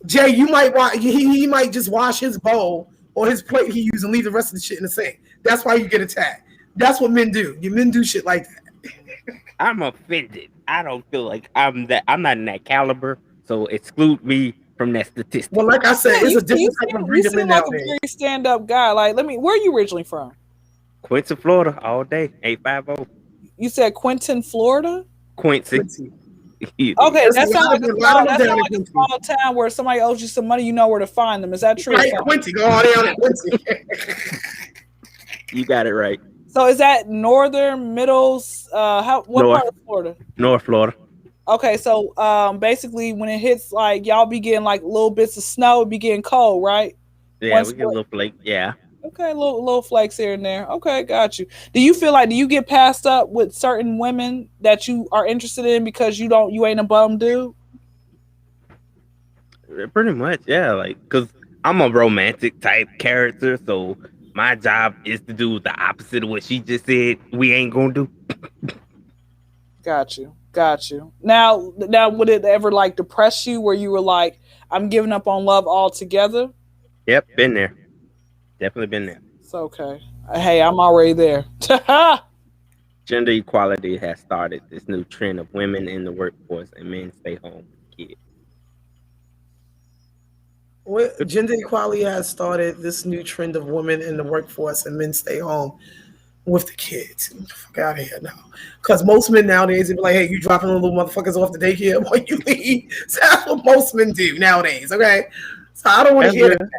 Jay, you might he might just wash his bowl or his plate he used and leave the rest of the shit in the sink. That's why you get attacked. That's what men do. Men do shit like that. I'm offended. I don't feel like I'm not in that caliber. So exclude me from that statistic. Well, like I said, it's a different type of breed of men like a very stand-up guy. Like, where are you originally from? Quincy, Florida, all day. 850. You said Quinton, Florida? Quincy. Okay, that There's a sounds lot like of a them small, that down sounds in like a Quincy. small town where somebody owes you some money, you know where to find them. Is that true? Right, Quincy, go on down in Quincy. You got it right. So is that northern, middle, what North, part of Florida? North Florida. Okay, so basically when it hits like y'all be getting like little bits of snow, it be getting cold, right? Yeah, Once we get a little flake. Yeah. okay, little flakes here and there. Okay, got you. Do you feel like do you get passed up with certain women that you are interested in because you ain't a bum dude? Pretty much, yeah. Like, cause I'm a romantic type character, so my job is to do the opposite of what she just said. We ain't gonna do. Got you. Got you. Now, would it ever like depress you where you were like, I'm giving up on love altogether? Yep, been there. Definitely been there. It's okay. Hey, I'm already there. Gender equality has started this new trend of women in the workforce and men stay home with kids. Gender equality has started this new trend of women in the workforce and men stay home with the kids. Get the fuck out of here now. Because most men nowadays, they be like, hey, you dropping little motherfuckers off the daycare when you leave. So that's what most men do nowadays, okay? So I don't want to hear that.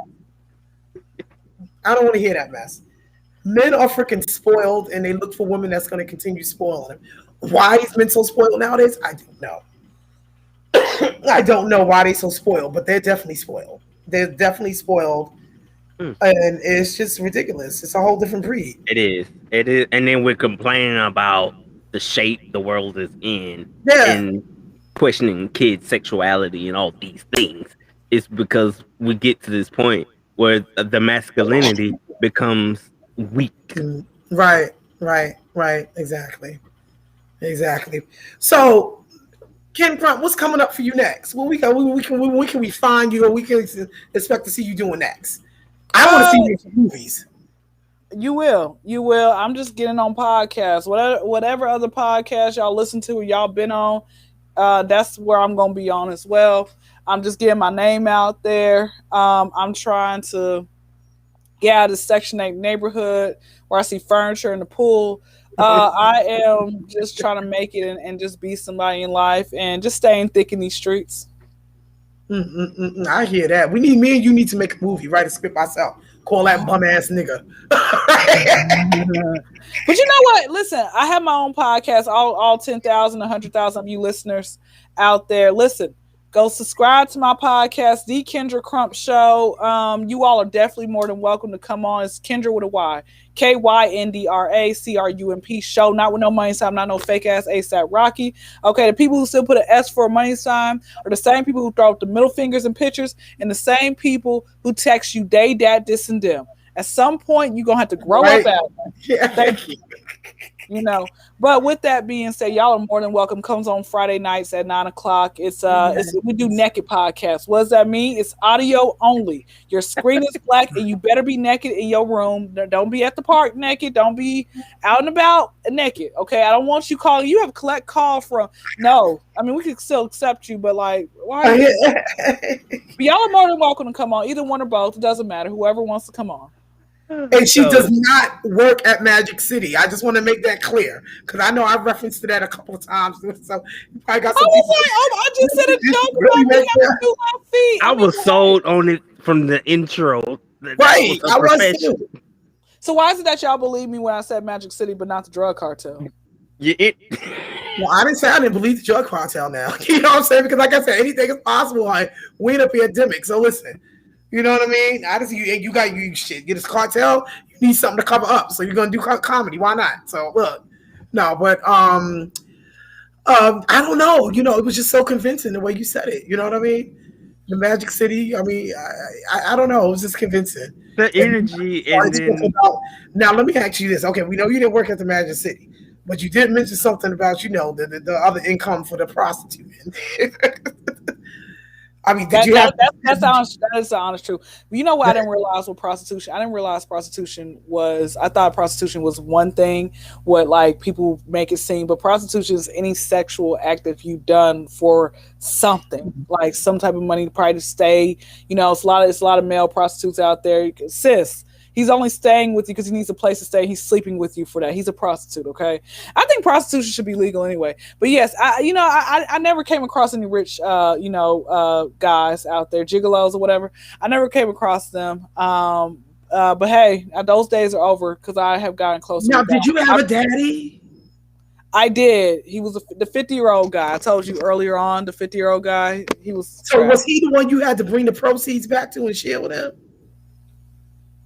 I don't want to hear that mess. Men are freaking spoiled and they look for women that's going to continue spoiling them. Why is men so spoiled nowadays? I don't know. I don't know why they're so spoiled, but they're definitely spoiled. They're definitely spoiled. And it's just ridiculous. It's a whole different breed. It is. It is. And then we're complaining about the shape the world is in and questioning kids' sexuality and all these things. It's because we get to this point where the masculinity becomes weak. Right. Exactly. So, Ken Crump, what's coming up for you next? When can we find you, or we can expect to see you doing next? I want to see you in movies. You will. I'm just getting on podcasts. Whatever other podcasts y'all listen to or y'all been on, that's where I'm gonna be on as well. I'm just getting my name out there. I'm trying to get out of the Section 8 neighborhood where I see furniture in the pool. I am just trying to make it and just be somebody in life and just staying thick in these streets. I hear that. Me and you need to make a movie, write a script myself. Call that bum ass nigga. But you know what? Listen, I have my own podcast. All 10,000, 100,000 of you listeners out there, listen. Go subscribe to my podcast, The Kendra Crump Show. You all are definitely more than welcome to come on. It's Kendra with a Y. KYNDRACRUMP show. Not with no money sign, not no fake ass ASAP Rocky. Okay, the people who still put an S for a money sign are the same people who throw up the middle fingers in pictures and the same people who text you they, dat, this, and them. At some point, you're going to have to grow up out. Thank you. You know, but with that being said, y'all are more than welcome. Comes on Friday nights at 9:00. It's we do naked podcasts. What does that mean? It's audio only. Your screen is black, and you better be naked in your room. Don't be at the park naked. Don't be out and about naked. Okay, I don't want you calling. You have a collect call from. No, I mean we can still accept you, but like, why? But y'all are more than welcome to come on. Either one or both. It doesn't matter. Whoever wants to come on. And she does not work at Magic City. I just want to make that clear because I know I've referenced to that a couple of times. So you probably got some. I just said a joke about me having 2 left feet. I was sold on it from the intro. Right, I was too. So why is it that y'all believe me when I said Magic City, but not the drug cartel? Well, I didn't say I didn't believe the drug cartel. Now you know what I'm saying, because like I said, anything is possible. Like we in a pandemic, so listen. You know what I mean? I just you got you shit. Get this cartel. You need something to cover up, so you're gonna do comedy. Why not? So look, no, but I don't know. You know, it was just so convincing the way you said it. You know what I mean? The Magic City. I mean, I don't know. It was just convincing. The energy and then... Now let me ask you this. Okay, we know you didn't work at the Magic City, but you did mention something about the other income for the prostitute. I mean, that is the honest truth. You know what I didn't realize with prostitution? I didn't realize prostitution was. I thought prostitution was one thing, what like people make it seem, but prostitution is any sexual act that you've done for something, like some type of money, probably to stay. You know, it's a lot of male prostitutes out there. Sis, He's only staying with you because he needs a place to stay. He's sleeping with you for that. He's a prostitute, okay? I think prostitution should be legal anyway. But yes, I never came across any rich, guys out there, gigolos or whatever. I never came across them. But hey, those days are over because I have gotten closer. Now, did you have a daddy? I did. He was the 50-year-old guy. I told you earlier on, the 50-year-old guy. He was. So trapped. Was he the one you had to bring the proceeds back to and share with him?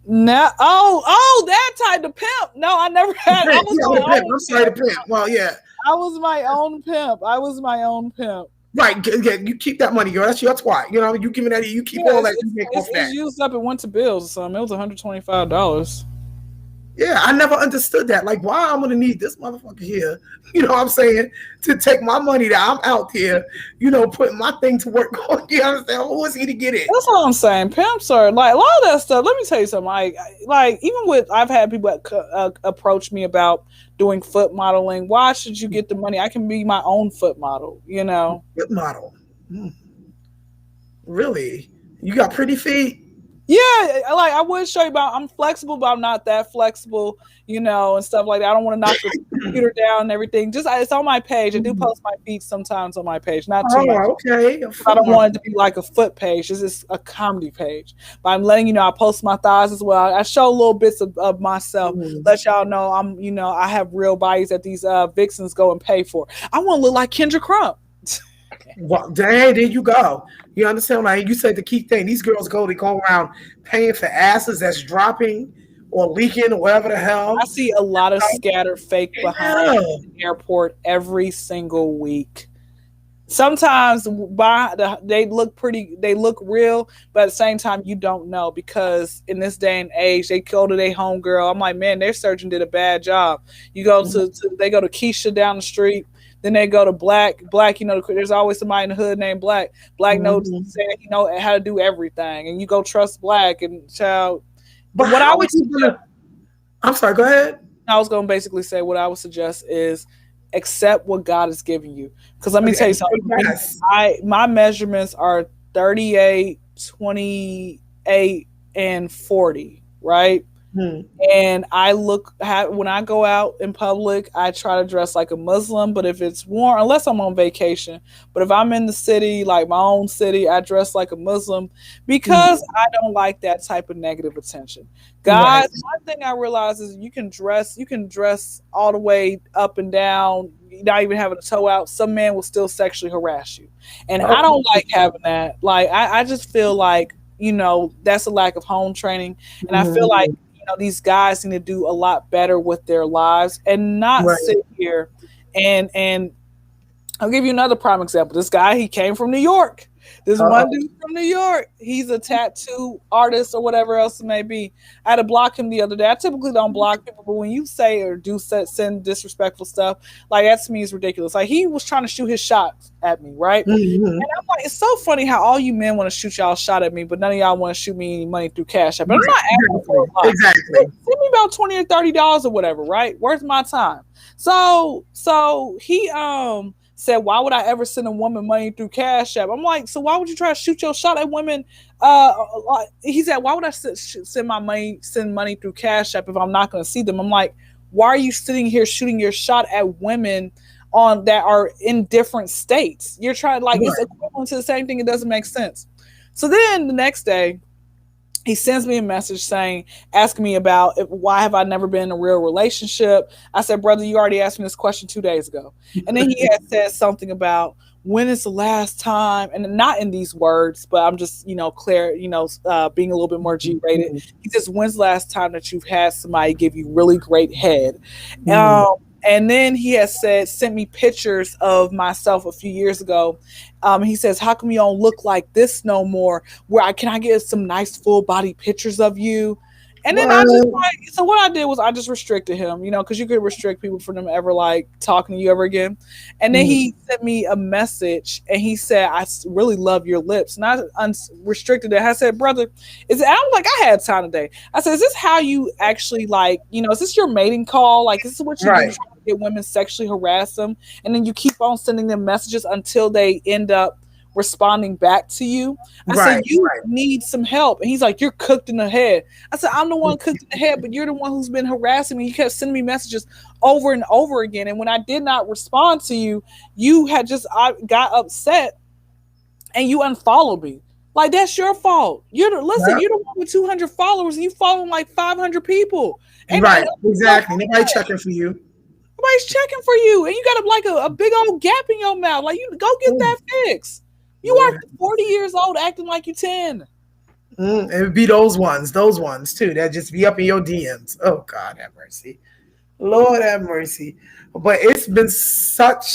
No. Oh, that type of pimp. No, I never had. I'm sorry, the pimp. Well, yeah. I was my own pimp. Right. You keep that money, girl. That's your twat. You know, you giving that. You keep all that. You make off that. It's used up and went to bills or something. It was $125. Yeah, I never understood that. Like, why I'm gonna need this motherfucker here, you know what I'm saying, to take my money that I'm out there, putting my thing to work on. You understand? Who is he to get it? That's what I'm saying. Pimps are like a lot of that stuff. Let me tell you something. Like even with I've had people approach me about doing foot modeling. Why should you get the money? I can be my own foot model. Foot model. Really? You got pretty feet? Yeah, like I would show you about. I'm flexible, but I'm not that flexible, and stuff like that. I don't want to knock the computer down and everything. Just it's on my page. I do post my feet sometimes on my page, not too much. Okay. I don't want it to be like a foot page. This is a comedy page. But I'm letting you know I post my thighs as well. I show little bits of myself. Let y'all know I have real bodies that these vixens go and pay for. I want to look like Kendra Crump. Well, dang, there you go. You understand? Like you said, the key thing: these girls they go around paying for asses that's dropping or leaking or whatever the hell. I see a lot of scattered fake behind the airport every single week. Sometimes they look pretty, they look real, but at the same time you don't know because in this day and age they go to their homegirl. I'm like, man, their surgeon did a bad job. You go they go to Keisha down the street. Then they go to Black. There's always somebody in the hood named Black. Black knows he know how to do everything, and you go trust Black and child. But what I would I'm sorry. Go ahead. I was going to basically say what I would suggest is accept what God is giving you. Because let me tell you something. Yes. My measurements are 38, 28, and 40. Right. And when I go out in public, I try to dress like a Muslim, but if it's warm, unless I'm on vacation, but if I'm in the city, like my own city, I dress like a Muslim because I don't like that type of negative attention. Guys, one thing I realize is you can dress all the way up and down, not even having a toe out. Some man will still sexually harass you. And I don't like having that. Like, I just feel like, that's a lack of home training. And I feel like, these guys need to do a lot better with their lives and not sit here and I'll give you another prime example. This guy, he came from New York. This one dude from New York, he's a tattoo artist or whatever else it may be. I had to block him the other day. I typically don't block people, but when you say or do send disrespectful stuff, like that to me is ridiculous. Like he was trying to shoot his shot at me, right? And I'm like, it's so funny how all you men want to shoot y'all shot at me, but none of y'all want to shoot me any money through Cash App. But I'm not asking for a lot. Exactly. Send me about $20 or $30 or whatever, right? Worth my time. So he said, why would I ever send a woman money through Cash App? I'm like, so why would you try to shoot your shot at women? He said, why would I send money through Cash App if I'm not going to see them? I'm like, why are you sitting here shooting your shot at women that are in different states? You're trying it's equivalent to the same thing. It doesn't make sense. So then the next day, he sends me a message asking me about why have I never been in a real relationship. I said, brother, you already asked me this question 2 days ago. And then he had said something about when is the last time, and not in these words, but I'm just, clear, being a little bit more G-rated. He says, when's the last time that you've had somebody give you really great head? And then he has sent me pictures of myself a few years ago. He says, how come you don't look like this no more? Can I get some nice full body pictures of you? And then so what I did was I just restricted him, because you could restrict people from them ever talking to you ever again. And then he sent me a message and he said, I really love your lips. And I unrestricted it. I said, brother, I'm like, I had time today. I said, is this how you actually is this your mating call? Like, this is what you do trying to get women sexually harass them. And then you keep on sending them messages until they end up responding back to you. I said, you need some help. And he's like, you're cooked in the head. I said, I'm the one cooked in the head, but you're the one who's been harassing me. You kept sending me messages over and over again. And when I did not respond to you, you had I got upset and you unfollowed me. Like, that's your fault. You're the one with 200 followers and you following like 500 people. And exactly. Nobody checking for you. Nobody's checking for you. And you got a big old gap in your mouth. Like, you go get that fixed. You are 40 years old acting like you're 10. It would be those ones too, that just be up in your DMs. Oh, God have mercy. Lord have mercy. But it's been such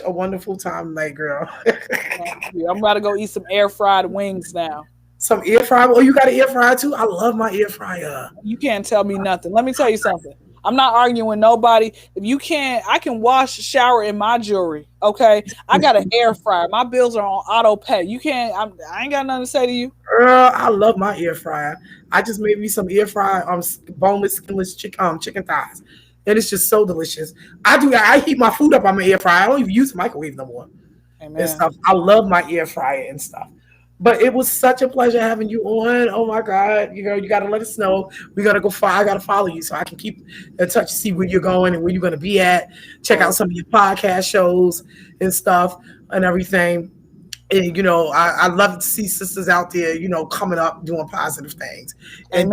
a wonderful time tonight, girl. I'm about to go eat some air fried wings now. Some air fryer? Oh, you got an air fryer too? I love my air fryer. You can't tell me nothing. Let me tell you something. I'm not arguing with nobody. If you can't, I can wash, shower in my jewelry. Okay, I got an air fryer. My bills are on auto pay. You can't. I ain't got nothing to say to you. Girl, I love my air fryer. I just made me some air fry boneless, skinless chicken thighs, and it's just so delicious. I heat my food up on my air fryer. I don't even use the microwave no more. Amen. And stuff. I love my air fryer and stuff. But it was such a pleasure having you on. Oh my God. You got to let us know. We got to go I got to follow you so I can keep in touch, see where you're going and where you're going to be at. Check out some of your podcast shows and stuff and everything. And, I love to see sisters out there, coming up, doing positive things. And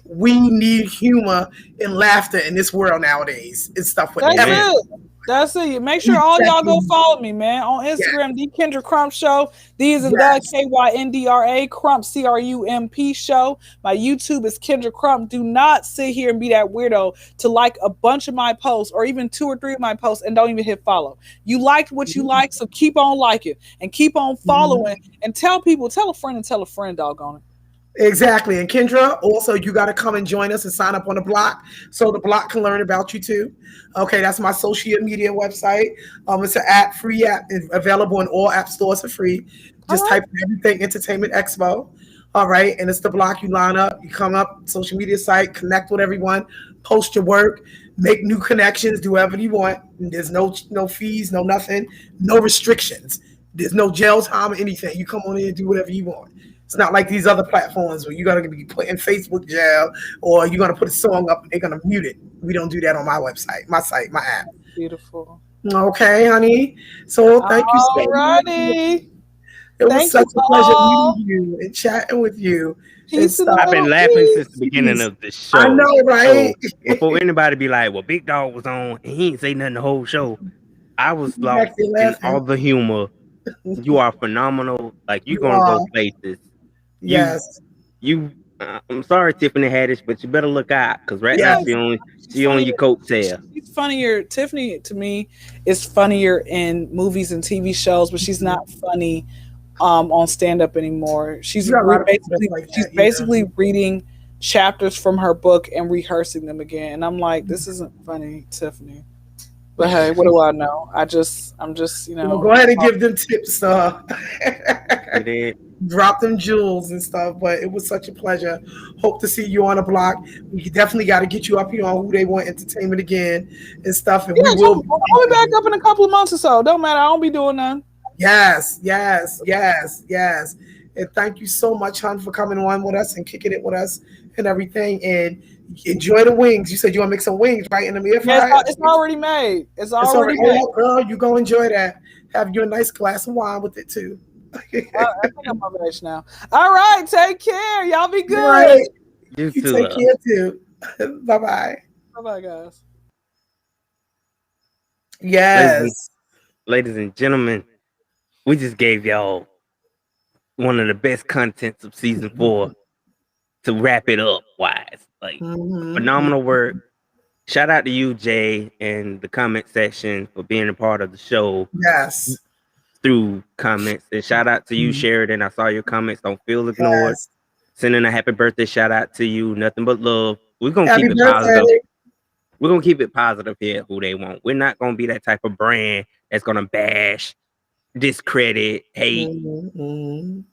we need humor and laughter in this world nowadays and stuff with that. That's it. Make sure all y'all go follow me, man, on Instagram. The Kendra Crump Show. These are the KYNDRA Crump CRUMP Show. My YouTube is Kendra Crump. Do not sit here and be that weirdo to like a bunch of my posts or even 2 or 3 of my posts and don't even hit follow. You liked what you like, so keep on liking and keep on following and tell a friend, doggone it. Exactly. And Kendra, also, you got to come and join us and sign up on the block so the block can learn about you too. Okay, that's my social media website. It's an app, free app, available in all app stores for free. Just type in everything Entertainment Expo. All right, and it's the block. You line up, you come up, social media site, connect with everyone, post your work, make new connections, do whatever you want. There's no fees, no nothing, no restrictions. There's no jail time or anything. You come on in and do whatever you want. It's not like these other platforms where you're going to be put in Facebook jail or you're going to put a song up and they're going to mute it. We don't do that on my website, my site, my app. Beautiful. Okay, honey. So thank you so much. It was such a pleasure meeting you and chatting with you. I've been laughing since the beginning of the show. I know, right? So before anybody be like, well, Big Dog was on and he didn't say nothing the whole show. I was lost in all the humor. You are phenomenal. Like, you're going to go places. Yes. I'm sorry, Tiffany Haddish, but you better look out because now she on your coattail. She's funnier. Tiffany, to me, is funnier in movies and TV shows, but she's not funny on stand-up anymore. She's basically reading chapters from her book and rehearsing them again. And I'm like, this isn't funny, Tiffany. But hey, what do I know? I'm just, go ahead and give them tips. Drop them jewels and stuff. But it was such a pleasure. Hope to see you on the block. We definitely got to get you up here on Who They Want Entertainment again and stuff. And I'll be back up in a couple of months or so. Don't matter. I don't be doing none. Yes. And thank you so much, hon, for coming on with us and kicking it with us and everything. And enjoy the wings. You said you want to make some wings, right? In the air fryer? Yeah, it's already made. It's already made. Oh, girl, you go enjoy that. Have you a nice glass of wine with it, too. I think I'm of age now. All right. Take care. Y'all be good. Right. You take care, too. Bye-bye. Bye-bye, guys. Yes. Ladies and gentlemen, we just gave y'all one of the best contents of season 4 to wrap it up wise. Like, phenomenal work. Shout out to you, Jay, and the comment section for being a part of the show. Yes. Through comments. And shout out to you, Sheridan. I saw your comments. Don't feel ignored. Yes. Sending a happy birthday shout out to you. Nothing but love. We're gonna keep it positive. We're gonna keep it positive here. Who They Want. We're not gonna be that type of brand that's gonna bash, discredit, hate, do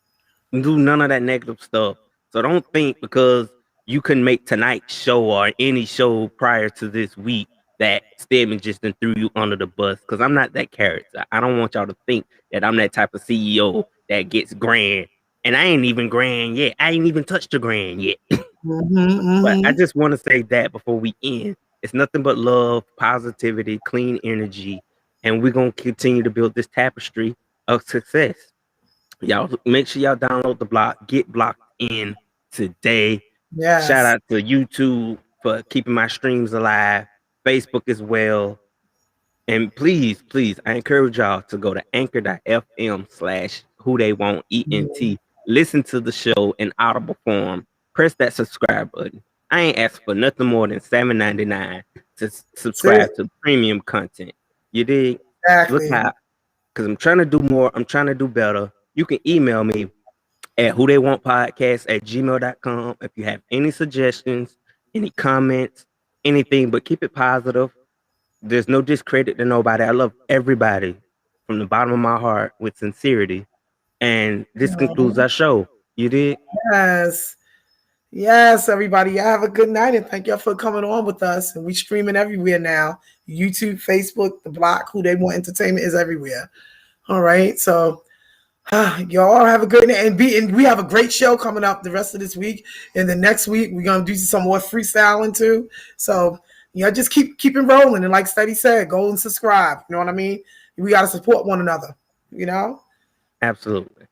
none of that negative stuff. So don't think because you couldn't make tonight's show or any show prior to this week that Stedman just done threw you under the bus, because I'm not that character. I don't want y'all to think that I'm that type of CEO that gets grand, and I ain't even grand yet. I ain't even touched the grand yet. But I just want to say that before we end, it's nothing but love, positivity, clean energy, and we're gonna continue to build this tapestry of success. Y'all make sure y'all download the block, get blocked in today. Yes. Shout out to YouTube for keeping my streams alive, Facebook as well. And please, I encourage y'all to go to anchor.fm/WhoDeyWantEnt. Listen to the show in audible form. Press that subscribe button. I ain't asking for nothing more than $7.99 to subscribe to premium content. You dig? Exactly. Look out, because I'm trying to do more. I'm trying to do better. You can email me at whodeywantpodcast@gmail.com if you have any suggestions, any comments, anything, but keep it positive. There's no discredit to nobody. I love everybody from the bottom of my heart with sincerity. And this concludes our show. You did? Yes. Yes, everybody. Y'all have a good night, and thank y'all for coming on with us. And we streaming everywhere now. YouTube, Facebook, the block, Who They Want Entertainment is everywhere. All right. So y'all have a good night. And we have a great show coming up the rest of this week. And the next week, we're gonna do some more freestyling too. So just keep it rolling. And like Steady said, go and subscribe. You know what I mean? We gotta support one another, Absolutely.